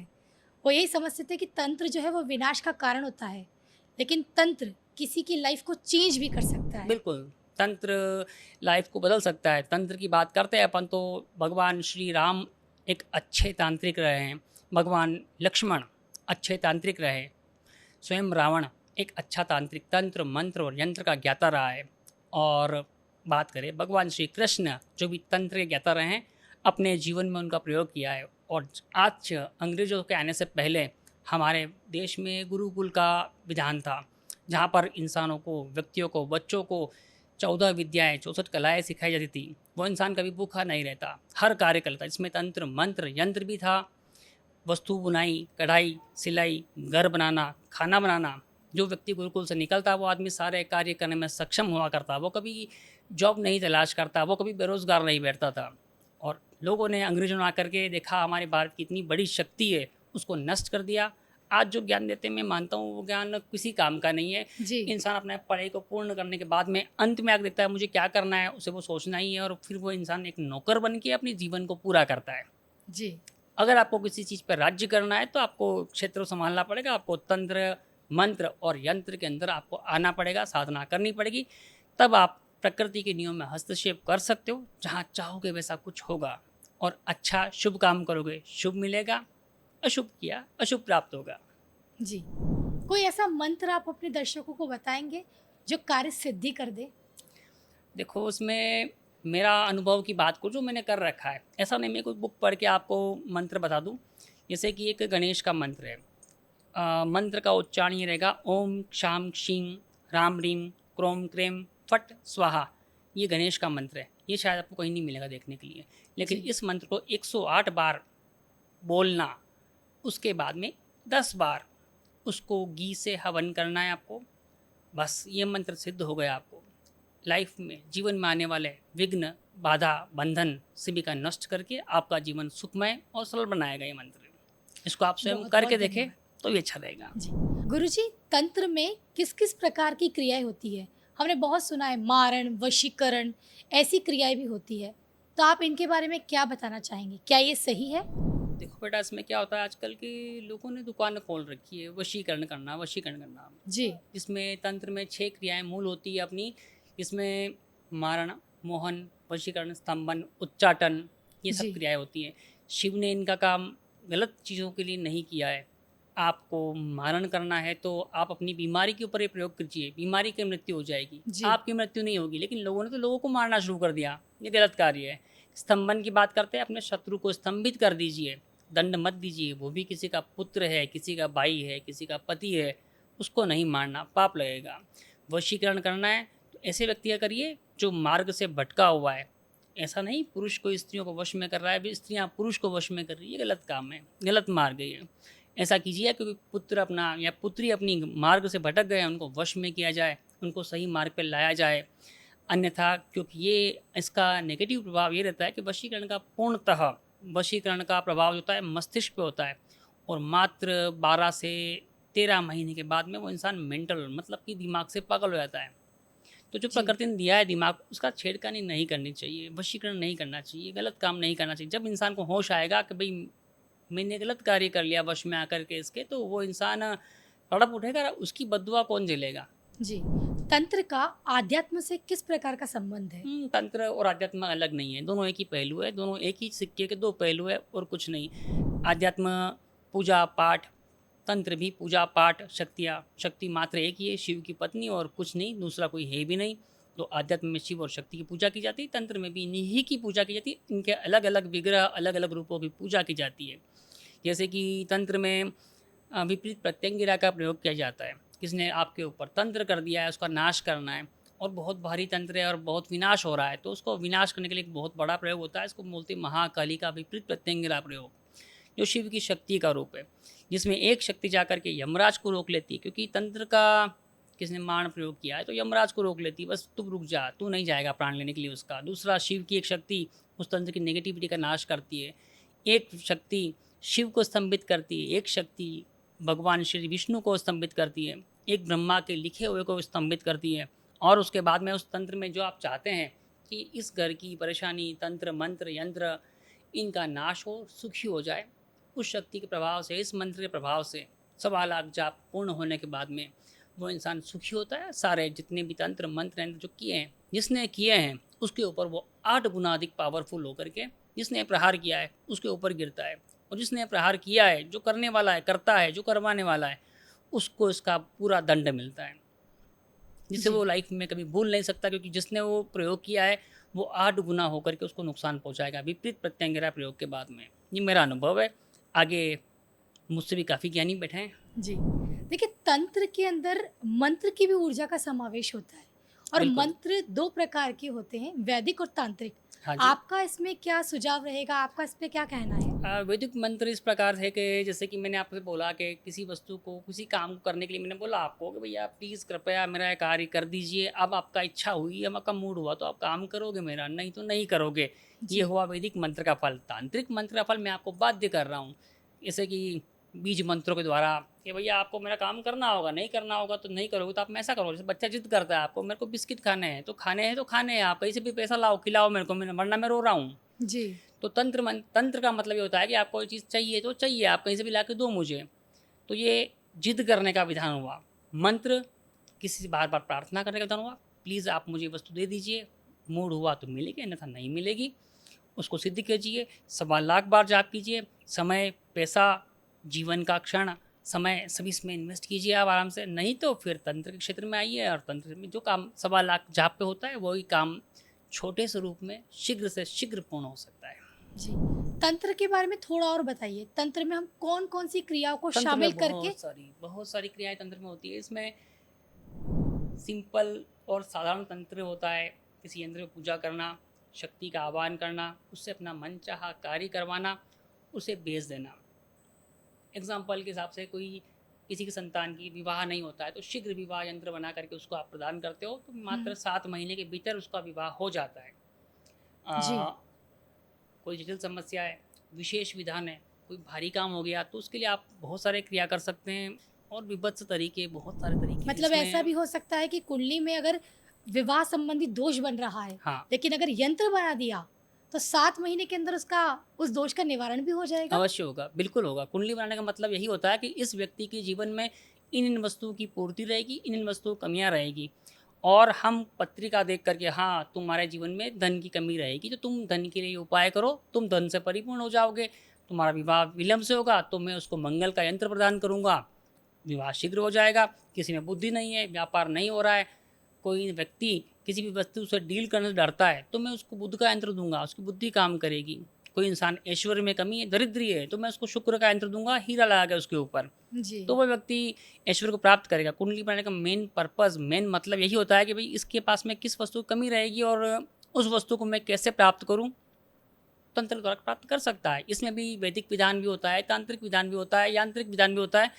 Speaker 2: वो यही समझते थे कि तंत्र जो है वो विनाश का कारण होता है, लेकिन तंत्र किसी की लाइफ को चेंज भी कर सकता है।
Speaker 1: बिल्कुल, तंत्र लाइफ को बदल सकता है। तंत्र की बात करते हैं अपन तो भगवान श्री राम एक अच्छे तांत्रिक रहे हैं, भगवान लक्ष्मण अच्छे तांत्रिक रहे, स्वयं रावण एक अच्छा तांत्रिक, तंत्र मंत्र और यंत्र का ज्ञाता रहा है। और बात करें भगवान श्री कृष्ण, जो भी तंत्र के ज्ञाता रहे हैं, अपने जीवन में उनका प्रयोग किया है। और आज अंग्रेज़ों के आने से पहले हमारे देश में गुरुकुल का विधान था, जहाँ पर इंसानों को, व्यक्तियों को, बच्चों को 14 विद्याएँ, 64 कलाएँ सिखाई जाती थी। वो इंसान कभी भूखा नहीं रहता, हर कार्य करता। इसमें तंत्र मंत्र यंत्र भी था, वस्तु बुनाई, कढ़ाई, सिलाई, घर बनाना, खाना बनाना। जो व्यक्ति गुरुकुल से निकलता, वो आदमी सारे कार्य करने में सक्षम हुआ करता। वो कभी जॉब नहीं तलाश करता, वो कभी बेरोज़गार नहीं बैठता था। और लोगों ने, अंग्रेज़ों ने आकर के देखा हमारे भारत की इतनी बड़ी शक्ति है, उसको नष्ट कर दिया। आज जो ज्ञान देते हैं, मैं मानता हूँ वो ज्ञान किसी काम का नहीं है।
Speaker 2: जी।
Speaker 1: इंसान अपने पढ़ाई को पूर्ण करने के बाद में अंत में आके देखता है मुझे क्या करना है, उसे वो सोचना ही है, और फिर वो इंसान एक नौकर बन के अपने जीवन को पूरा करता है।
Speaker 2: जी।
Speaker 1: अगर आपको किसी चीज़ पर राज्य करना है तो आपको क्षेत्र को संभालना पड़ेगा, आपको तंत्र मंत्र और यंत्र के अंदर आपको आना पड़ेगा, साधना करनी पड़ेगी। तब आप प्रकृति के नियम में हस्तक्षेप कर सकते हो, जहाँ चाहोगे वैसा कुछ होगा। और अच्छा शुभ काम करोगे, शुभ मिलेगा, अशुभ किया अशुभ प्राप्त होगा।
Speaker 2: जी। कोई ऐसा मंत्र आप अपने दर्शकों को बताएंगे जो कार्य सिद्धि कर दे?
Speaker 1: देखो, उसमें मेरा अनुभव की बात करूँ जो मैंने कर रखा है, ऐसा नहीं मैं कोई बुक पढ़ के आपको मंत्र बता दूँ। जैसे कि एक गणेश का मंत्र है, मंत्र का उच्चारण ये रहेगा, ओम क्षाम क्षीम राम रीम क्रोम क्रेम फट स्वाहा। ये गणेश का मंत्र है, ये शायद आपको कहीं नहीं मिलेगा देखने के लिए। लेकिन
Speaker 2: जी।
Speaker 1: इस मंत्र को 108 बार बोलना, उसके बाद में 10 बार उसको घी से हवन करना है आपको। बस ये मंत्र सिद्ध हो गया। आपको लाइफ में, जीवन में आने वाले विघ्न, बाधा, बंधन सभी का नष्ट करके आपका जीवन सुखमय और सरल बनाएगा ये मंत्र। इसको आप स्वयं
Speaker 2: बहुत
Speaker 1: करके
Speaker 2: बहुत
Speaker 1: देखें
Speaker 2: धन्यवाद।
Speaker 1: तो ये अच्छा रहेगा।
Speaker 2: जी। गुरुजी, तंत्र में किस किस प्रकार की क्रियाएं होती है? हमने बहुत सुना है मारण, वशीकरण, ऐसी क्रियाएं भी होती है। तो आप इनके बारे में क्या बताना चाहेंगे? क्या ये सही है?
Speaker 1: देखो बेटा, इसमें क्या होता है, आजकल के लोगों ने दुकान खोल रखी है, वशीकरण करना, वशीकरण करना।
Speaker 2: जी।
Speaker 1: इसमें तंत्र में 6 क्रियाएं मूल होती है अपनी। इसमें मारण, मोहन, वशीकरण, स्तंभन, उच्चाटन, ये सब
Speaker 2: जी।
Speaker 1: क्रियाएं होती हैं। शिव ने इनका काम गलत चीज़ों के लिए नहीं किया है। आपको मारण करना है तो आप अपनी बीमारी के ऊपर ये प्रयोग कीजिए, बीमारी की मृत्यु हो जाएगी।
Speaker 2: जी।
Speaker 1: आपकी मृत्यु नहीं होगी। लेकिन लोगों ने तो लोगों को मारना शुरू कर दिया, ये गलत कार्य है। स्तंभन की बात करते हैं, अपने शत्रु को स्तंभित कर दीजिए, दंड मत दीजिए। वो भी किसी का पुत्र है, किसी का भाई है, किसी का पति है, उसको नहीं मारना, पाप लगेगा। वशीकरण करना है तो ऐसे व्यक्ति का करिए जो मार्ग से भटका हुआ है। ऐसा नहीं पुरुष को स्त्रियों को वश में कर रहा है, भी स्त्रियां पुरुष को वश में कर रही है, ये गलत काम है, गलत मार्ग है ये। ऐसा कीजिए क्योंकि पुत्र अपना या पुत्री अपनी मार्ग से भटक गए, उनको वश में किया जाए, उनको सही मार्ग पर लाया जाए। अन्यथा, क्योंकि ये इसका नेगेटिव प्रभाव ये रहता है कि वशीकरण का पूर्णतः, वशीकरण का प्रभाव जो होता है मस्तिष्क पे होता है। और मात्र 12 से 13 महीने के बाद में वो इंसान मेंटल, मतलब कि दिमाग से पागल हो जाता है। तो जो
Speaker 2: जी।
Speaker 1: प्रकृति ने दिया है दिमाग, उसका छेड़खानी नहीं करनी चाहिए, वशीकरण नहीं करना चाहिए, गलत काम नहीं करना चाहिए। जब इंसान को होश आएगा कि भाई मैंने गलत कार्य कर लिया वश में आकर के इसके, तो वो इंसान तड़प उठेगा, उसकी बददुआ कौन झेलेगा।
Speaker 2: जी। तंत्र का आध्यात्म से किस प्रकार का संबंध है?
Speaker 1: तंत्र और अध्यात्म अलग नहीं है, दोनों एक ही पहलू है, दोनों एक ही सिक्के के दो पहलू है और कुछ नहीं। अध्यात्म पूजा पाठ, तंत्र भी पूजा पाठ, शक्तियाँ, शक्ति मात्र एक ही है, शिव की पत्नी और कुछ नहीं, दूसरा कोई है भी नहीं। तो अध्यात्म में शिव और शक्ति की पूजा की जाती है, तंत्र में भी इन्हीं ही की पूजा की जाती है। इनके अलग अलग विग्रह, अलग अलग रूपों की पूजा की जाती है। जैसे कि तंत्र में विपरीत प्रत्यंगिरा का प्रयोग किया जाता है। किसने आपके ऊपर तंत्र कर दिया है, उसका नाश करना है और बहुत भारी तंत्र है और बहुत विनाश हो रहा है, तो उसको विनाश करने के लिए एक बहुत बड़ा प्रयोग होता है। इसको बोलते हैं महाकाली का विपरीत प्रत्यंगिरा प्रयोग, जो शिव की शक्ति का रूप है, जिसमें एक शक्ति जाकर के यमराज को रोक लेती है। क्योंकि तंत्र का किसने मान प्रयोग किया है तो यमराज को रोक लेती है, बस तुम रुक जा, तू नहीं जाएगा प्राण लेने के लिए उसका। दूसरा, शिव की एक शक्ति उस तंत्र की नेगेटिविटी का नाश करती है। एक शक्ति शिव को स्तंभित करती है, एक शक्ति भगवान श्री विष्णु को स्तंभित करती है, एक ब्रह्मा के लिखे हुए को स्तंभित करती है। और उसके बाद में उस तंत्र में जो आप चाहते हैं कि इस घर की परेशानी, तंत्र मंत्र यंत्र इनका नाश हो, सुखी हो जाए, उस शक्ति के प्रभाव से, इस मंत्र के प्रभाव से 1.25 जाप पूर्ण होने के बाद में वो इंसान सुखी होता है। सारे जितने भी तंत्र मंत्र यंत्र जो किए हैं, जिसने किए हैं, उसके ऊपर वो 8 गुना अधिक पावरफुल होकर के जिसने प्रहार किया है उसके ऊपर गिरता है। और जिसने प्रहार किया है, जो करने वाला है करता है, जो करवाने वाला है उसको इसका पूरा दंड मिलता है, जिसे
Speaker 2: जी।
Speaker 1: वो लाइफ में कभी भूल नहीं सकता। क्योंकि जिसने वो प्रयोग किया है वो 8 गुना होकर के उसको नुकसान पहुंचाएगा विपरीत प्रत्यंगिरा प्रयोग के बाद में। ये मेरा अनुभव है। आगे मुझसे भी काफ़ी ज्ञानी बैठे हैं।
Speaker 2: जी। देखिए, तंत्र के अंदर मंत्र की भी ऊर्जा का समावेश होता है और
Speaker 1: बिल्कुल।
Speaker 2: मंत्र 2 प्रकार के होते हैं, वैदिक और तांत्रिक।
Speaker 1: हाँ जी।
Speaker 2: आपका इसमें क्या सुझाव रहेगा? आपका इस पे क्या कहना है?
Speaker 1: वैदिक मंत्र इस प्रकार है कि जैसे कि मैंने आपसे बोला कि किसी वस्तु को, किसी काम को करने के लिए मैंने बोला आपको कि भैया प्लीज़ कृपया मेरा ये कार्य कर दीजिए। अब आपका इच्छा हुई, अब आपका मूड हुआ तो आप काम करोगे मेरा, नहीं तो नहीं करोगे। ये
Speaker 2: जी।
Speaker 1: हुआ वैदिक मंत्र का फल। तांत्रिक मंत्र का फल मैं आपको बाध्य कर रहा हूँ, जैसे कि बीज मंत्रों के द्वारा कि भैया आपको मेरा काम करना होगा, नहीं करना होगा तो नहीं करोगे। तो आप ऐसा करो, जैसे बच्चा जिद करता है आपको मेरे को बिस्किट खाने हैं, तो खाने हैं तो खाने हैं, आप कहीं से भी पैसा लाओ खिलाओ मेरे को, मैं वरना मैं रो रहा हूँ।
Speaker 2: जी।
Speaker 1: तो तंत्र का मतलब ये होता है कि आपको कोई चीज़ चाहिए तो चाहिए, आप कहीं से भी ला के दो मुझे। तो ये जिद करने का विधान हुआ। मंत्र किसी से बार बार प्रार्थना करने का विधान हुआ, प्लीज़ आप मुझे वस्तु दे दीजिए, मूड हुआ तो मिलेगी अन्यथा नहीं मिलेगी। उसको सिद्ध कीजिए, 1.25 बार जाप कीजिए। समय, पैसा, जीवन का क्षण, समय सभी इसमें इन्वेस्ट कीजिए आप आराम से। नहीं तो फिर तंत्र के क्षेत्र में आइए और तंत्र में जो काम 1.25 जाप पे होता है वही काम छोटे स्वरूप में शीघ्र से शीघ्र पूर्ण हो सकता है।
Speaker 2: जी। तंत्र के बारे में थोड़ा और बताइए। तंत्र में हम कौन-कौन सी क्रियाओं को
Speaker 1: तंत्र
Speaker 2: शामिल
Speaker 1: में
Speaker 2: करके
Speaker 1: बहुत सारी क्रियाएं तंत्र में होती है। इसमें सिंपल और साधारण तंत्र होता है, किसी यंत्र में पूजा करना, शक्ति का आह्वान करना, उससे अपना मनचाहा कार्य करवाना, उसे बेच देना। एग्जाम्पल के हिसाब से कोई किसी की संतान की विवाह नहीं होता है तो शीघ्र विवाह यंत्र बना करके उसको आप प्रदान करते हो, तो मात्र 7 महीने के भीतर उसका विवाह हो जाता है।
Speaker 2: जी।
Speaker 1: आ, कोई जटिल समस्या है, विशेष विधान है, कोई भारी काम हो गया तो उसके लिए आप बहुत सारे क्रिया कर सकते हैं और विभत्स तरीके, बहुत सारे तरीके हैं
Speaker 2: मतलब ऐसा भी
Speaker 1: इसमें।
Speaker 2: हो सकता है कि कुंडली में अगर विवाह संबंधी दोष बन रहा है,
Speaker 1: हाँ,
Speaker 2: लेकिन अगर यंत्र बना दिया तो 7 महीने के अंदर उसका उस दोष का निवारण भी हो जाएगा?
Speaker 1: अवश्य होगा, बिल्कुल होगा। कुंडली बनाने का मतलब यही होता है कि इस व्यक्ति के जीवन में इन वस्तुओं की पूर्ति रहेगी, इन वस्तुओं की कमियाँ रहेगी। और हम पत्रिका देख करके, हाँ तुम्हारे जीवन में धन की कमी रहेगी तो तुम धन के लिए उपाय करो, तुम धन से परिपूर्ण हो जाओगे। तुम्हारा विवाह विलंब से होगा तो मैं उसको मंगल का यंत्र प्रदान करूँगा, विवाह शीघ्र हो जाएगा। किसी में बुद्धि नहीं है, व्यापार नहीं हो रहा है, कोई व्यक्ति किसी भी वस्तु से डील करने से डरता है तो मैं उसको बुद्ध का यंत्र दूंगा, उसकी बुद्धि काम करेगी। कोई इंसान ऐश्वर्य में कमी है, दरिद्री है, तो मैं उसको शुक्र का यंत्र दूंगा, हीरा लगा के उसके ऊपर,
Speaker 2: जी।
Speaker 1: तो वह व्यक्ति ऐश्वर्य को प्राप्त करेगा। कुंडली बनाने का मेन पर्पज़, मेन मतलब यही होता है कि भाई इसके पास में किस वस्तु की कमी रहेगी और उस वस्तु को मैं कैसे प्राप्त करूँ, तंत्र द्वारा प्राप्त कर सकता है। इसमें भी वैदिक विधान भी होता है, तांत्रिक विधान भी होता है, यांत्रिक विधान भी होता है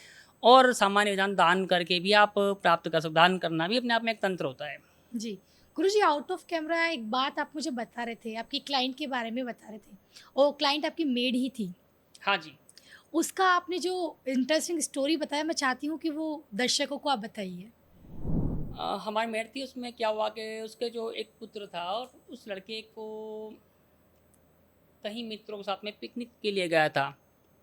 Speaker 1: और सामान्य विधान दान करके भी आप प्राप्त कर सकते। दान करना भी अपने आप में एक तंत्र होता है।
Speaker 2: जी। गुरुजी, आउट ऑफ कैमरा एक बात आप मुझे बता रहे थे, आपकी क्लाइंट के बारे में बता रहे थे। वो क्लाइंट आपकी मेड ही थी।
Speaker 1: हाँ जी।
Speaker 2: उसका आपने जो इंटरेस्टिंग स्टोरी बताया, मैं चाहती हूँ कि वो दर्शकों को आप बताइए।
Speaker 1: हमारी मेट थी, उसमें क्या हुआ कि उसके जो एक पुत्र था और उस लड़के को कहीं मित्रों के साथ में पिकनिक के लिए गया था।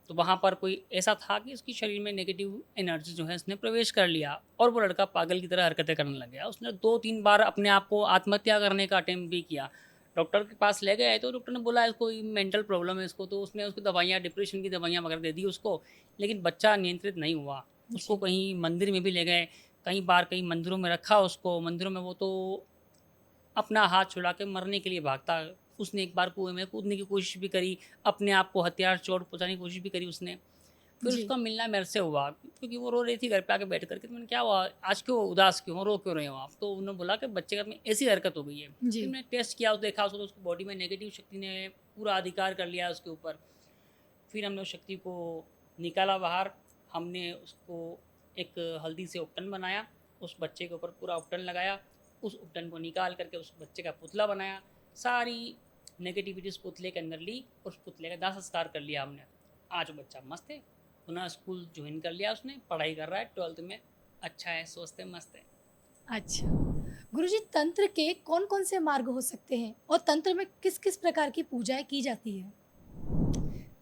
Speaker 1: तो वहाँ पर कोई ऐसा था कि उसके शरीर में नेगेटिव एनर्जी जो है उसने प्रवेश कर लिया और वो लड़का पागल की तरह हरकतें करने लग गया। उसने 2-3 बार अपने आप को आत्महत्या करने का अटेम्प्ट भी किया। डॉक्टर के पास ले गए तो डॉक्टर ने बोला इसको मेंटल प्रॉब्लम है इसको, तो उसने उसको दवाइयाँ, डिप्रेशन की दवाइयाँ वगैरह दे दी उसको, लेकिन बच्चा नियंत्रित नहीं हुआ। उसको
Speaker 2: जी।
Speaker 1: कहीं मंदिर में भी ले गए, कई बार कई मंदिरों में रखा उसको, मंदिरों में वो तो अपना हाथ छुड़ा के मरने के लिए भागता। उसने एक बार कुएँ में कूदने की कोशिश भी करी, अपने आप को हथियार चोट पहुँचाने की कोशिश भी करी उसने। फिर
Speaker 2: जी।
Speaker 1: उसका मिलना मेरे से हुआ क्योंकि वो रो रही थी घर पे आके बैठ कर के, तो मैंने क्या हुआ? आज क्यों उदास क्यों हो? रो क्यों रहे हो आप? तो उन्होंने बोला कि बच्चे का में ऐसी हरकत हो गई है।
Speaker 2: जी।
Speaker 1: फिर मैंने टेस्ट किया, देखा उसको, तो उसकी बॉडी में नेगेटिव शक्ति ने पूरा अधिकार कर लिया उसके ऊपर। फिर हमने उस शक्ति को निकाला बाहर। हमने उसको एक हल्दी से उपटन बनाया, उस बच्चे के ऊपर पूरा उपटन लगाया, उस उपटन को निकाल करके उस बच्चे का पुतला बनाया, सारी नेगेटिविटी उस पुतले के अंदर ली और उस पुतले का दाह संस्कार कर लिया हमने। आज वो बच्चा मस्त है, पुनः स्कूल ज्वाइन कर लिया उसने, पढ़ाई कर रहा है 12th में, अच्छा है, स्वस्थ है, मस्त है।
Speaker 2: अच्छा। गुरुजी, तंत्र के कौन-कौन से मार्ग हो सकते हैं और तंत्र में किस-किस प्रकार की पूजाएँ की जाती है?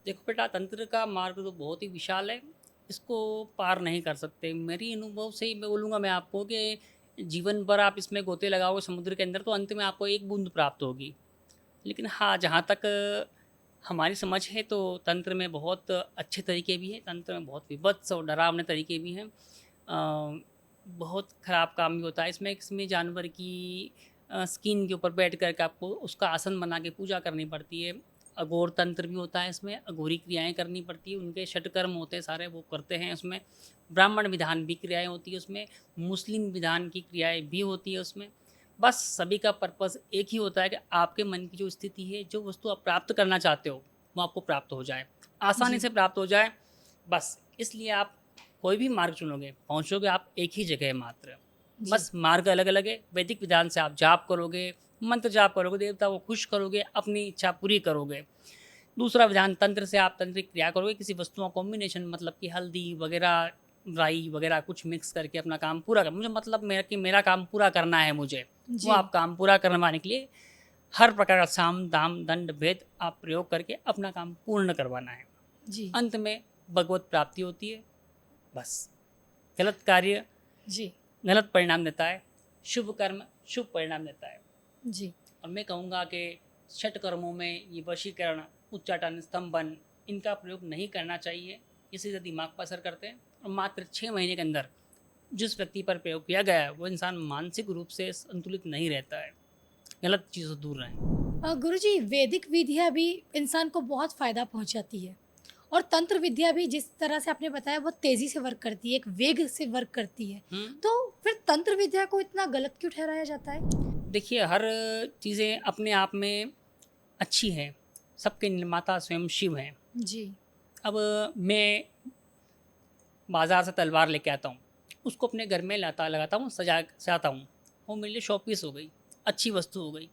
Speaker 1: देखो बेटा, तंत्र का मार्ग तो बहुत ही विशाल है, इसको पार नहीं कर सकते। मेरी अनुभव से ही मैं बोलूँगा मैं आपको कि जीवन भर आप इसमें गोते लगाओगे समुद्र के अंदर तो अंत में आपको एक बूंद प्राप्त होगी। लेकिन हाँ, जहाँ तक हमारी समझ है तो तंत्र में बहुत अच्छे तरीके भी हैं, तंत्र में बहुत विभत्स और डरावने तरीके भी हैं। बहुत ख़राब काम भी होता है इसमें। इसमें जानवर की स्किन के ऊपर बैठ कर के आपको उसका आसन बना के पूजा करनी पड़ती है। अघोर तंत्र भी होता है इसमें, अघोरी क्रियाएँ करनी पड़ती है, उनके षटकर्म होते हैं सारे, वो करते हैं उसमें। ब्राह्मण विधान भी क्रियाएँ होती है उसमें, मुस्लिम विधान की क्रियाएँ भी होती है उसमें। बस सभी का पर्पस एक ही होता है कि आपके मन की जो स्थिति है, जो वस्तु आप प्राप्त करना चाहते हो, वो आपको प्राप्त हो जाए, आसानी
Speaker 2: जी।
Speaker 1: से प्राप्त हो जाए। बस इसलिए आप कोई भी मार्ग चुनोगे, पहुँचोगे आप एक ही जगह मात्र।
Speaker 2: जी।
Speaker 1: बस मार्ग अलग-अलग है। वैदिक विधान से आप जाप करोगे, मंत्र जाप करोगे, देवता को खुश करोगे, अपनी इच्छा पूरी करोगे। दूसरा विधान तंत्र से आप तांत्रिक क्रिया करोगे, किसी वस्तुओं का कॉम्बिनेशन, मतलब कि हल्दी वगैरह, राई वगैरह कुछ मिक्स करके अपना काम पूरा कर, मुझे मतलब मेरा कि मेरा काम पूरा करना है मुझे, वो
Speaker 2: जी।
Speaker 1: आप काम पूरा करवाने के लिए हर प्रकार का साम, दाम, दंड, भेद आप प्रयोग करके अपना काम पूर्ण करवाना है।
Speaker 2: जी।
Speaker 1: अंत में भगवत प्राप्ति होती है। बस गलत कार्य
Speaker 2: जी।
Speaker 1: गलत परिणाम देता है, शुभ कर्म शुभ परिणाम देता है।
Speaker 2: जी।
Speaker 1: और मैं कहूँगा कि षट कर्मों में ये वशीकरण, उच्चाटन, स्तंभन, इनका प्रयोग नहीं करना चाहिए। इससे दिमाग पर असर करते हैं और मात्र 6 महीने के अंदर जिस व्यक्ति पर प्रयोग किया गया है वो इंसान मानसिक रूप से संतुलित नहीं रहता है। गलत चीज़ों से दूर रहें।
Speaker 2: गुरुजी, वैदिक विधियाँ भी इंसान को बहुत फ़ायदा पहुँचाती है और तंत्र विद्या भी जिस तरह से आपने बताया बहुत तेज़ी से वर्क करती है, एक वेग से वर्क करती है।
Speaker 1: हुँ।
Speaker 2: तो फिर तंत्र विद्या को इतना गलत क्यों ठहराया जाता है?
Speaker 1: देखिए, हर चीज़ें अपने आप में अच्छी हैं। सबके निर्माता स्वयं शिव हैं।
Speaker 2: जी।
Speaker 1: अब मैं बाज़ार से तलवार लेके आता हूँ, उसको अपने घर में लाता लगाता हूँ, सजाता हूँ, वो मेरे लिए शोपीस हो गई, अच्छी वस्तु हो गई।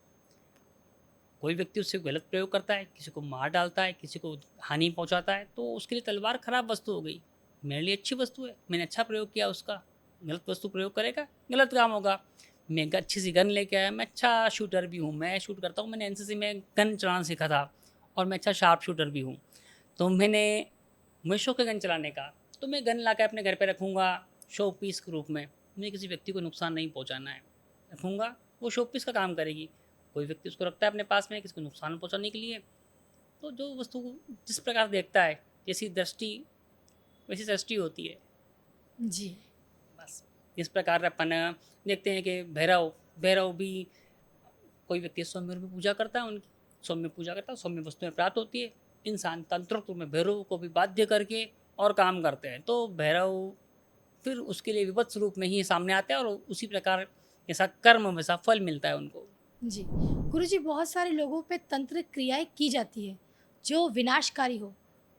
Speaker 1: कोई व्यक्ति उससे गलत प्रयोग करता है, किसी को मार डालता है, किसी को हानि पहुँचाता है, तो उसके लिए तलवार खराब वस्तु हो गई। मेरे लिए अच्छी वस्तु है, मैंने अच्छा प्रयोग किया उसका। गलत वस्तु प्रयोग करेगा, गलत काम होगा। मैं एक अच्छी सी गन लेके आया, मैं अच्छा शूटर भी हूँ, मैं शूट करता हूँ, मैंने एनसीसी में गन चलाना सीखा था और मैं अच्छा शार्प शूटर भी हूँ। तो मुझे शौक है गन चलाने का, तो मैं गन लाकर अपने घर पे रखूँगा शो पीस के रूप में। मुझे किसी व्यक्ति को नुकसान नहीं पहुँचाना है, रखूँगा, वो शो पीस का काम करेगी। कोई व्यक्ति उसको रखता है अपने पास में किसी को नुकसान पहुँचाने के लिए, तो जो वस्तु को जिस प्रकार देखता है, जैसी दृष्टि वैसी सृष्टि होती है।
Speaker 2: जी।
Speaker 1: बस इस प्रकार अपन देखते हैं कि भैरव भैरव भी कोई व्यक्ति सौम्य रूप में पूजा करता है, उनकी सौम्य पूजा करता है, सौम्य वस्तुएं प्राप्त होती है। इंसान तंत्रोक्त में भैरव को भी बाध्य करके और काम करते हैं, तो भैरव फिर उसके लिए विभत्स रूप में ही सामने आते हैं और उसी प्रकार जैसा कर्म वैसा फल मिलता है उनको।
Speaker 2: जी। गुरुजी, बहुत सारे लोगों पे तंत्र क्रियाएँ की जाती है, जो विनाशकारी हो।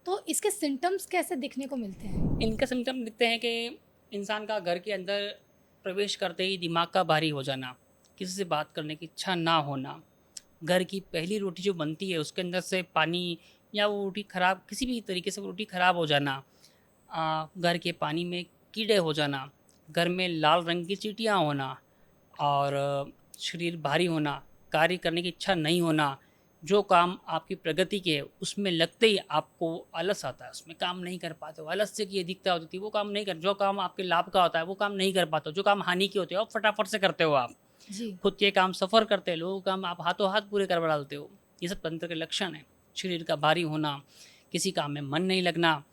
Speaker 2: तो इसके सिम्पटम्स कैसे दिखने को मिलते हैं?
Speaker 1: इनके सिम्टम दिखते हैं कि इंसान का घर के अंदर प्रवेश करते ही दिमाग का भारी हो जाना, किसी से बात करने की इच्छा ना होना, घर की पहली रोटी जो बनती है उसके अंदर से पानी या वो रोटी खराब, किसी भी तरीके से वो रोटी खराब हो जाना, घर के पानी में कीड़े हो जाना, घर में लाल रंग की चींटियाँ होना, और शरीर भारी होना, कार्य करने की इच्छा नहीं होना, जो काम आपकी प्रगति के है उसमें लगते ही आपको आलस आता है, उसमें काम नहीं कर पाते हो, आलस्य की अधिकता होती है, वो काम नहीं कर, जो काम आपके लाभ का होता है वो काम नहीं कर पाते हो, जो काम हानि के होते हो आप फटाफट से करते हो आप,
Speaker 2: जी।
Speaker 1: खुद के काम सफ़र करते हैं, लोगों के काम आप हाथों हाथ पूरे कर डालते हो। ये सब तंत्र के लक्षण हैं। शरीर का भारी होना, किसी काम में मन नहीं लगना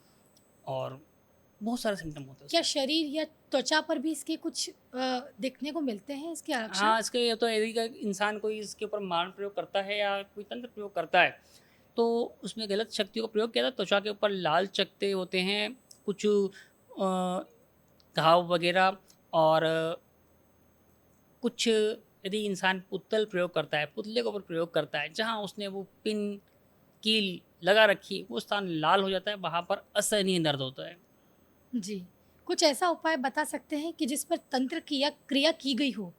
Speaker 1: और बहुत सारे सिम्पटम होते हैं
Speaker 2: क्या
Speaker 1: उसके।
Speaker 2: शरीर या त्वचा पर भी इसके कुछ देखने को मिलते हैं इसके लक्षण?
Speaker 1: हाँ, इसके ये तो यदि का इंसान कोई इसके ऊपर मारण प्रयोग करता है या कोई तंत्र प्रयोग करता है, तो उसमें गलत शक्तियों का प्रयोग किया था। त्वचा के ऊपर लाल चकत्ते होते हैं, कुछ घाव वगैरह और कुछ यदि इंसान पुतल प्रयोग करता है, पुतले के ऊपर प्रयोग करता है, जहाँ उसने वो पिन, कील लगा रखी है, वो स्थान लाल हो जाता है, वहाँ पर असहनीय दर्द होता है।
Speaker 2: जी। कुछ ऐसा उपाय बता सकते हैं कि जिस पर तंत्र किया क्रिया की गई हो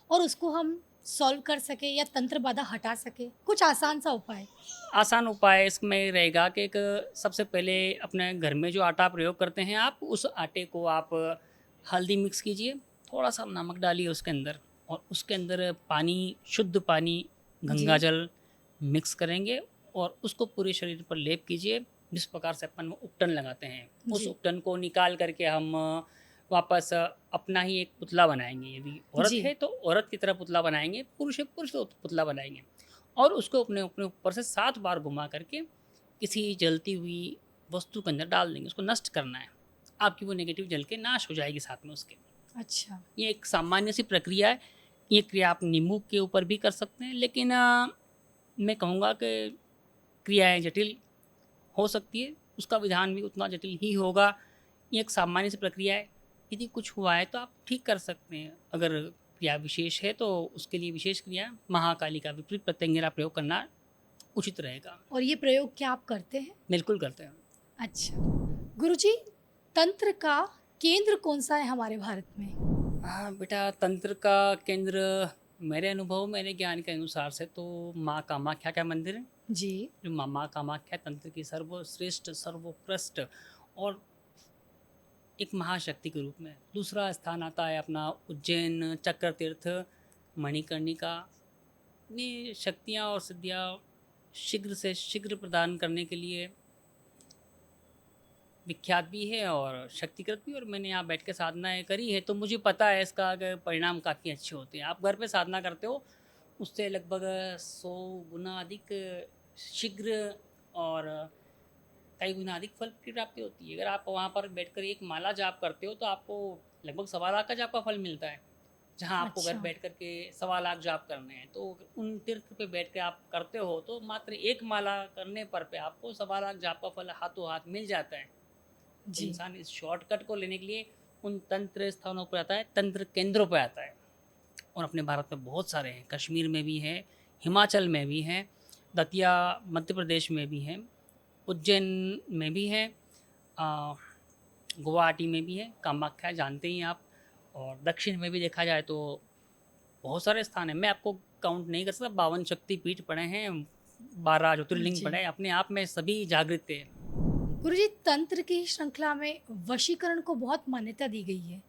Speaker 2: और उसको हम सॉल्व कर सकें या तंत्र बाधा हटा सकें? कुछ आसान सा उपाय।
Speaker 1: आसान उपाय इसमें रहेगा कि एक सबसे पहले अपने घर में जो आटा प्रयोग करते हैं आप, उस आटे को आप हल्दी मिक्स कीजिए, थोड़ा-सा नमक डालिए उसके अंदर और उसके अंदर पानी, शुद्ध पानी,
Speaker 2: जी,
Speaker 1: गंगा जल मिक्स करेंगे और उसको पूरे शरीर पर लेप कीजिए। जिस प्रकार से अपन उपटन लगाते हैं, उस
Speaker 2: जी,
Speaker 1: उपटन को निकाल कर के हम वापस अपना ही एक पुतला बनाएँगे। यदि औरत
Speaker 2: जी,
Speaker 1: है तो औरत की तरह पुतला बनाएँगे, पुरुष है पुरुष तो पुतला बनाएँगे। और उसको अपने अपने ऊपर से 7 बार घुमा करके किसी जलती हुई वस्तु के अंदर डाल देंगे, उसको नष्ट करना है। आपकी वो नेगेटिव जल के नाश हो जाएगी साथ में उसके।
Speaker 2: अच्छा,
Speaker 1: ये एक सामान्य सी प्रक्रिया है। ये क्रिया आप नींबू के ऊपर भी कर सकते हैं, लेकिन मैं कहूँगा कि क्रियाएँ जटिल हो सकती है, उसका विधान भी उतना जटिल ही होगा। ये एक सामान्य सी प्रक्रिया है। यदि कुछ हुआ है तो आप ठीक कर सकते हैं। अगर क्रिया विशेष है तो उसके लिए विशेष क्रिया महाकाली का विपरीत प्रत्यंगिरा प्रयोग करना उचित रहेगा।
Speaker 2: और ये प्रयोग क्या आप करते हैं?
Speaker 1: बिल्कुल करते हैं।
Speaker 2: अच्छा। गुरुजी, तंत्र का केंद्र कौन-सा है हमारे भारत में?
Speaker 1: हाँ, बेटा तंत्र का केंद्र मेरे अनुभव, मेरे ज्ञान के अनुसार से तो माँ कामाख्या का मंदिर है।
Speaker 2: जी,
Speaker 1: जो माँ कामाख्या तंत्र की सर्वश्रेष्ठ, सर्वोत्कृष्ट और एक महाशक्ति के रूप में। दूसरा स्थान आता है अपना उज्जैन, चक्र तीर्थ, मणिकर्णिका। ये शक्तियाँ और सिद्धियाँ शीघ्र से शीघ्र प्रदान करने के लिए विख्यात भी है और शक्तिकृत भी। और मैंने यहाँ बैठ के साधनाएँ करी है तो मुझे पता है इसका कि परिणाम काफ़ी अच्छे होते हैं। आप घर पे साधना करते हो, उससे लगभग 100 गुना अधिक शीघ्र और कई गुना अधिक फल की प्राप्ति होती है। अगर आप वहाँ पर बैठकर एक माला जाप करते हो तो आपको लगभग 1.25 लाख का जाप का फल मिलता है। जहाँ आपको घर
Speaker 2: अच्छा,
Speaker 1: बैठ कर के 1.25 लाख जाप करने हैं, तो उन तीर्थ पे बैठ के आप करते हो तो मात्र एक माला करने पर पे आपको 1.25 लाख जाप का फल हाथों हाथ मिल जाता है। तो
Speaker 2: जी।
Speaker 1: इंसान इस शॉर्टकट को लेने के लिए उन तंत्र स्थानों पर आता है, तंत्र केंद्रों पर आता है। और अपने भारत में बहुत सारे हैं, कश्मीर में भी हैं, हिमाचल में भी हैं, दतिया मध्य प्रदेश में भी हैं, उज्जैन में भी हैं, अ, गुवाहाटी में भी है, कामाख्या जानते ही हैं आप। और दक्षिण में भी देखा जाए तो बहुत सारे स्थान हैं। मैं आपको काउंट नहीं कर सकता, 52 शक्तिपीठ पड़े हैं, 12 ज्योतिर्लिंग
Speaker 2: जी।
Speaker 1: पड़े हैं, अपने आप में सभी जागृत हैं।
Speaker 2: गुरुजी, तंत्र की श्रृंखला में वशीकरण को बहुत मान्यता दी गई है।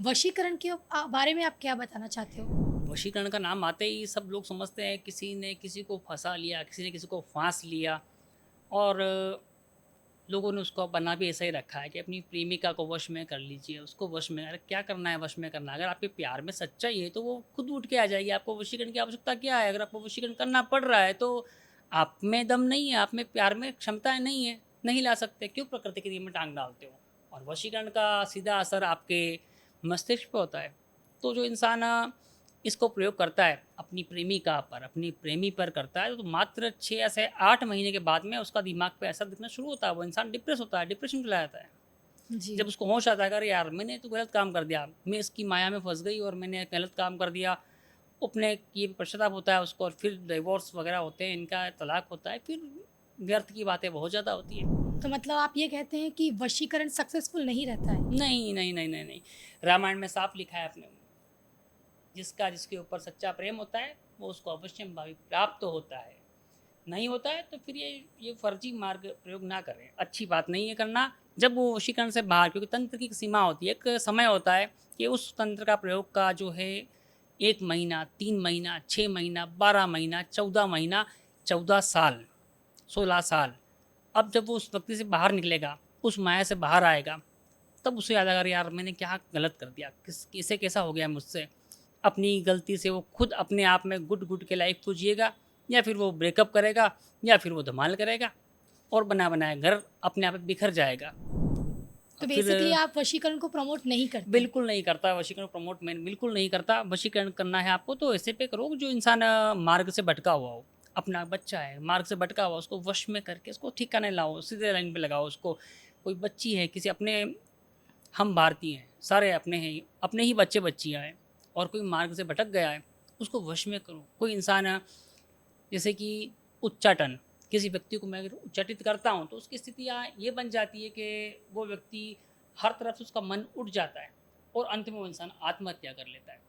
Speaker 2: वशीकरण के बारे में आप क्या बताना चाहते हो?
Speaker 1: वशीकरण का नाम आते ही सब लोग समझते हैं किसी ने किसी को फंसा लिया, किसी ने किसी को फांस लिया और लोगों ने उसको बना भी ऐसा ही रखा है कि अपनी प्रेमिका को वश में कर लीजिए, उसको वश में। अरे क्या करना है वश में करना? अगर आपके प्यार में सच्चाई है तो वो खुद उठ के आ जाएगी। आपको वशीकरण की आवश्यकता क्या है? अगर आपको वशीकरण करना पड़ रहा है तो आप में दम नहीं है, आप में प्यार में क्षमताएं नहीं है, नहीं ला सकते। क्यों प्रकृति के नियम में टांग डालते हो? और वशीकरण का सीधा असर आपके मस्तिष्क पे होता है। तो जो इंसान इसको प्रयोग करता है अपनी प्रेमिका पर, अपनी प्रेमी पर करता है, तो मात्र 6 से 8 महीने के बाद में उसका दिमाग पे असर दिखना शुरू होता है। वो इंसान डिप्रेस होता है, डिप्रेशन में चला जाता है।
Speaker 2: जी,
Speaker 1: जब उसको होश आता है कि अरे यार मैंने तो गलत काम कर दिया, मैं इसकी माया में फँस गई और मैंने गलत काम कर दिया। अपने ये पश्चाताप होता है उसको और फिर डिवोर्स वगैरह होते हैं, इनका तलाक होता है, फिर व्यर्थ की बातें बहुत ज़्यादा होती हैं।
Speaker 2: तो मतलब आप ये कहते हैं कि वशीकरण सक्सेसफुल नहीं रहता है?
Speaker 1: नहीं, नहीं, नहीं, नहीं, नहीं। रामायण में साफ लिखा है आपने, जिसका जिसके ऊपर सच्चा प्रेम होता है वो उसको अवश्य भावी प्राप्त तो होता है। नहीं होता है तो फिर ये फर्जी मार्ग प्रयोग ना करें, अच्छी बात नहीं है करना। जब वो वशीकरण से बाहर, क्योंकि तंत्र की एक सीमा होती है, एक समय होता है कि उस तंत्र का प्रयोग का जो है 1 महीना, 3 महीना, 6 महीना, 12 महीना, 14 महीना, 14 साल, 16 साल। अब जब वो उस व्यक्ति से बाहर निकलेगा, उस माया से बाहर आएगा, तब उसे याद आएगा, अरे यार मैंने क्या गलत कर दिया, किसे कैसा हो गया मुझसे। अपनी गलती से वो खुद अपने आप में घुट-घुट के लाइफ को जिएगा, या फिर वो ब्रेकअप करेगा, या फिर वो धमाल करेगा और बना-बनाया घर अपने आप बिखर जाएगा।
Speaker 2: तो
Speaker 1: फिर
Speaker 2: बेसिकली आप वशीकरण को प्रमोट नहीं करते?
Speaker 1: बिल्कुल नहीं करता वशीकरण प्रमोट, मैं बिल्कुल नहीं करता। वशीकरण करना है आपको तो ऐसे पे करो जो इंसान मार्ग से भटका हुआ हो। अपना बच्चा है मार्ग से भटका हुआ, उसको वश में करके उसको ठिकाने लाओ, सीधे लाइन पे लगाओ उसको। कोई बच्ची है किसी अपने, हम भारतीय हैं, सारे अपने हैं, अपने ही बच्चे बच्चियाँ हैं, और कोई मार्ग से भटक गया है, उसको वश में करो। कोई इंसान जैसे कि उच्चाटन, किसी व्यक्ति को मैं अगर उच्चाटित करता हूँ तो उसकी स्थितियाँ ये बन जाती है कि वो व्यक्ति हर तरफ से उसका मन उठ जाता है और अंत में वो इंसान आत्महत्या कर लेता है।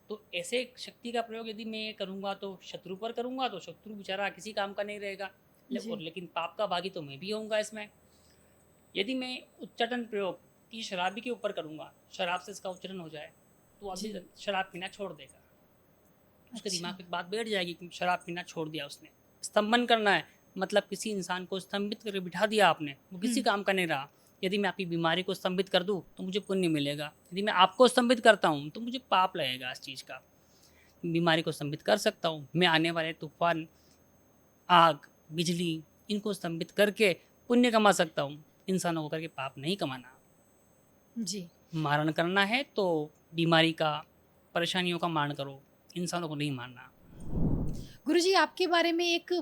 Speaker 1: तो ऐसे शक्ति का प्रयोग यदि मैं करूँगा तो शत्रु पर करूँगा तो शत्रु बेचारा किसी काम का नहीं रहेगा,
Speaker 2: जी।
Speaker 1: लेकिन पाप का भागी तो मैं भी होऊंगा इसमें। यदि मैं उच्चाटन प्रयोग की शराबी के ऊपर करूँगा, शराब से इसका उच्चाटन हो जाए, तो अभी
Speaker 2: जी।
Speaker 1: शराब पीना छोड़ देगा। उसके
Speaker 2: अच्छा।
Speaker 1: दिमाग में एक बात बैठ जाएगी कि शराब पीना छोड़ दिया उसने। स्तंभन करना है, मतलब किसी इंसान को स्तंभित करके बिठा दिया आपने, वो किसी काम का नहीं रहा। यदि मैं आपकी बीमारी को स्तंभित कर दूँ तो मुझे पुण्य मिलेगा, यदि मैं आपको स्तंभित करता हूँ तो मुझे पाप लगेगा इस चीज़ का। बीमारी को स्तंभित कर सकता हूँ मैं, आने वाले तूफान, आग, बिजली, इनको स्तंभित करके पुण्य कमा सकता हूँ। इंसानों को करके पाप नहीं कमाना।
Speaker 2: जी।
Speaker 1: मारण करना है तो बीमारी का, परेशानियों का मारण करो, इंसानों को नहीं मारना।
Speaker 2: गुरुजी, आपके बारे में एक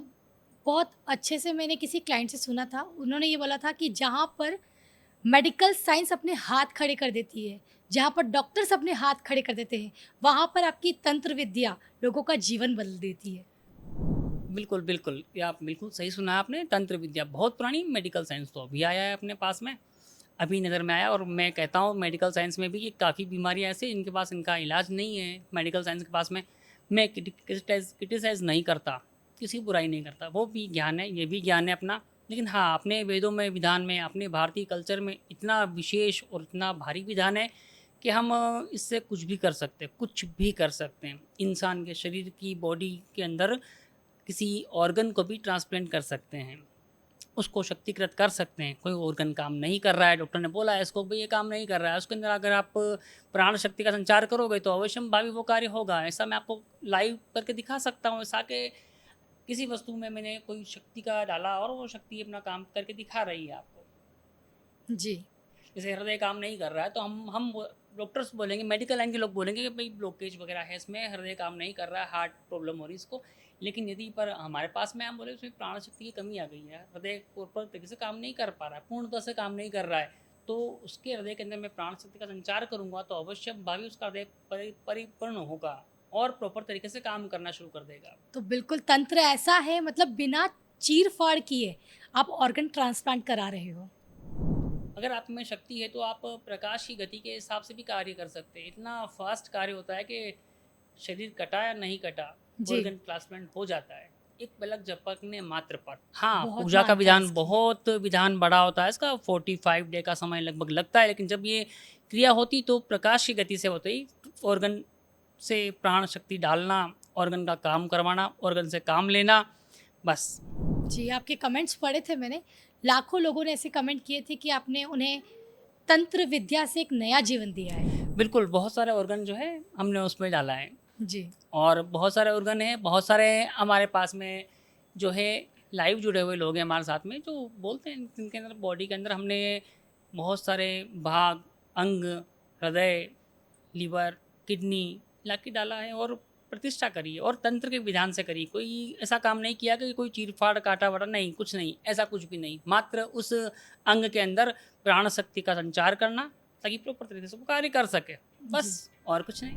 Speaker 2: बहुत अच्छे से मैंने किसी क्लाइंट से सुना था। उन्होंने ये बोला था कि जहाँ पर मेडिकल साइंस अपने हाथ खड़े कर देती है, जहाँ पर डॉक्टर्स अपने हाथ खड़े कर देते हैं, वहाँ पर आपकी तंत्र विद्या लोगों का जीवन बदल देती है।
Speaker 1: बिल्कुल, बिल्कुल। ये आप बिल्कुल सही सुना आपने। तंत्र विद्या बहुत पुरानी, मेडिकल साइंस तो अभी आया है अपने पास में, अभी नज़र में आया। और मैं कहता हूँ मेडिकल साइंस में भी कि काफ़ी बीमारियाँ ऐसी हैं जिनके पास इनका इलाज नहीं है मेडिकल साइंस के पास में। मैं क्रिटिसाइज़ नहीं करता, किसी की बुराई नहीं करता। वो भी ज्ञान है, ये भी ज्ञान है अपना। लेकिन हाँ, अपने वेदों में, विधान में, अपने भारतीय कल्चर में इतना विशेष और इतना भारी विधान है कि हम इससे कुछ भी कर सकते हैं, कुछ भी कर सकते हैं। इंसान के शरीर की, बॉडी के अंदर किसी ऑर्गन को भी ट्रांसप्लांट कर सकते हैं, उसको शक्तिकृत कर सकते हैं। कोई ऑर्गन काम नहीं कर रहा है, डॉक्टर ने बोला है इसको भाई ये काम नहीं कर रहा है, उसके अंदर अगर आप प्राण शक्ति का संचार करोगे तो अवश्यंभावी वो कार्य होगा। ऐसा मैं आपको लाइव करके दिखा सकता हूँ। ऐसा कि किसी वस्तु में मैंने कोई शक्ति का डाला और वो शक्ति अपना काम करके दिखा रही है आपको।
Speaker 2: जी।
Speaker 1: जैसे हृदय काम नहीं कर रहा है तो हम डॉक्टर्स बोलेंगे, मेडिकल लाइन के लोग बोलेंगे कि भाई ब्लॉकेज वगैरह है इसमें, हृदय काम नहीं कर रहा है, हार्ट प्रॉब्लम हो रही है इसको। लेकिन यदि पर हमारे पास में हम बोले उसमें प्राण शक्ति की कमी आ गई है, हृदय प्रॉपर तरीके से काम नहीं कर पा रहा है, पूर्णतः से काम नहीं कर रहा है, तो उसके हृदय के अंदर मैं प्राण शक्ति का संचार करूँगा तो अवश्य भावी उसका हृदय परिपूर्ण होगा और प्रॉपर तरीके से काम करना शुरू कर देगा।
Speaker 2: तो बिल्कुल तंत्र ऐसा है, मतलब बिना चीर-फाड़ किए आप ऑर्गन ट्रांसप्लांट करा रहे हो।
Speaker 1: अगर आप में शक्ति है तो आप प्रकाश की गति के हिसाब से भी कार्य कर सकते हैं। इतना फास्ट कार्य होता है कि शरीर कटा या नहीं कटा,
Speaker 2: जी।
Speaker 1: ऑर्गन ट्रांसप्लांट हो जाता है एक पलक झपकने मात्र पर। हाँ,
Speaker 2: बहुत
Speaker 1: पूजा का
Speaker 2: मान्यता है
Speaker 1: विधान,
Speaker 2: इसकी।
Speaker 1: बहुत विधान बड़ा होता है इसका, 45 डे का समय लगभग लगता है। लेकिन जब ये क्रिया होती तो प्रकाश की गति से होती, ऑर्गन से प्राण शक्ति डालना, ऑर्गन का काम करवाना, ऑर्गन से काम लेना, बस।
Speaker 2: जी, आपके कमेंट्स पढ़े थे मैंने। लाखों लोगों ने ऐसे कमेंट किए थे कि आपने उन्हें तंत्र विद्या से एक नया जीवन दिया है।
Speaker 1: बिल्कुल, बहुत सारे ऑर्गन जो है हमने उसमें डाला है।
Speaker 2: जी।
Speaker 1: और बहुत सारे ऑर्गन हैं, बहुत सारे हमारे पास में जो है लाइव जुड़े हुए लोग हैं हमारे साथ में, जो बोलते हैं जिनके अंदर बॉडी के अंदर हमने बहुत सारे भाग, अंग, हृदय, लीवर, किडनी ला के डाला है और प्रतिष्ठा करी है और तंत्र के विधान से करी। कोई ऐसा काम नहीं किया कि कोई चीर-फाड़, काटा-वाटा, नहीं, कुछ नहीं, ऐसा कुछ भी नहीं। मात्र उस अंग के अंदर प्राण शक्ति का संचार करना ताकि प्रॉपर तरीके से वो कार्य कर सके,
Speaker 2: जी।
Speaker 1: बस और कुछ नहीं।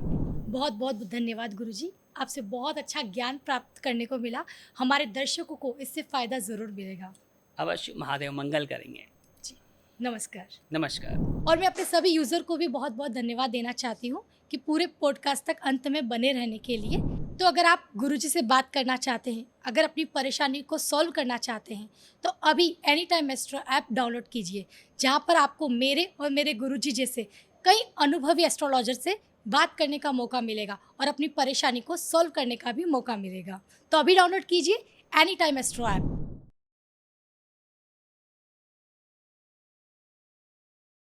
Speaker 2: बहुत बहुत धन्यवाद गुरुजी। आपसे बहुत अच्छा ज्ञान प्राप्त करने को मिला। हमारे दर्शकों को इससे फ़ायदा ज़रूर मिलेगा।
Speaker 1: अवश्य महादेव मंगल करेंगे।
Speaker 2: जी, नमस्कार।
Speaker 1: नमस्कार।
Speaker 2: और मैं अपने सभी यूज़र को भी बहुत बहुत धन्यवाद देना चाहती हूँ कि पूरे पॉडकास्ट तक अंत में बने रहने के लिए। तो अगर आप गुरुजी से बात करना चाहते हैं, अगर अपनी परेशानी को सॉल्व करना चाहते हैं, तो अभी any time astro app download कीजिए, जहाँ पर आपको मेरे और मेरे गुरुजी जैसे कई अनुभवी एस्ट्रोलॉजर से बात करने का मौका मिलेगा और अपनी परेशानी को सॉल्व करने का भी मौका मिलेगा। तो अभी डाउनलोड कीजिए एनी टाइम एस्ट्रो ऐप।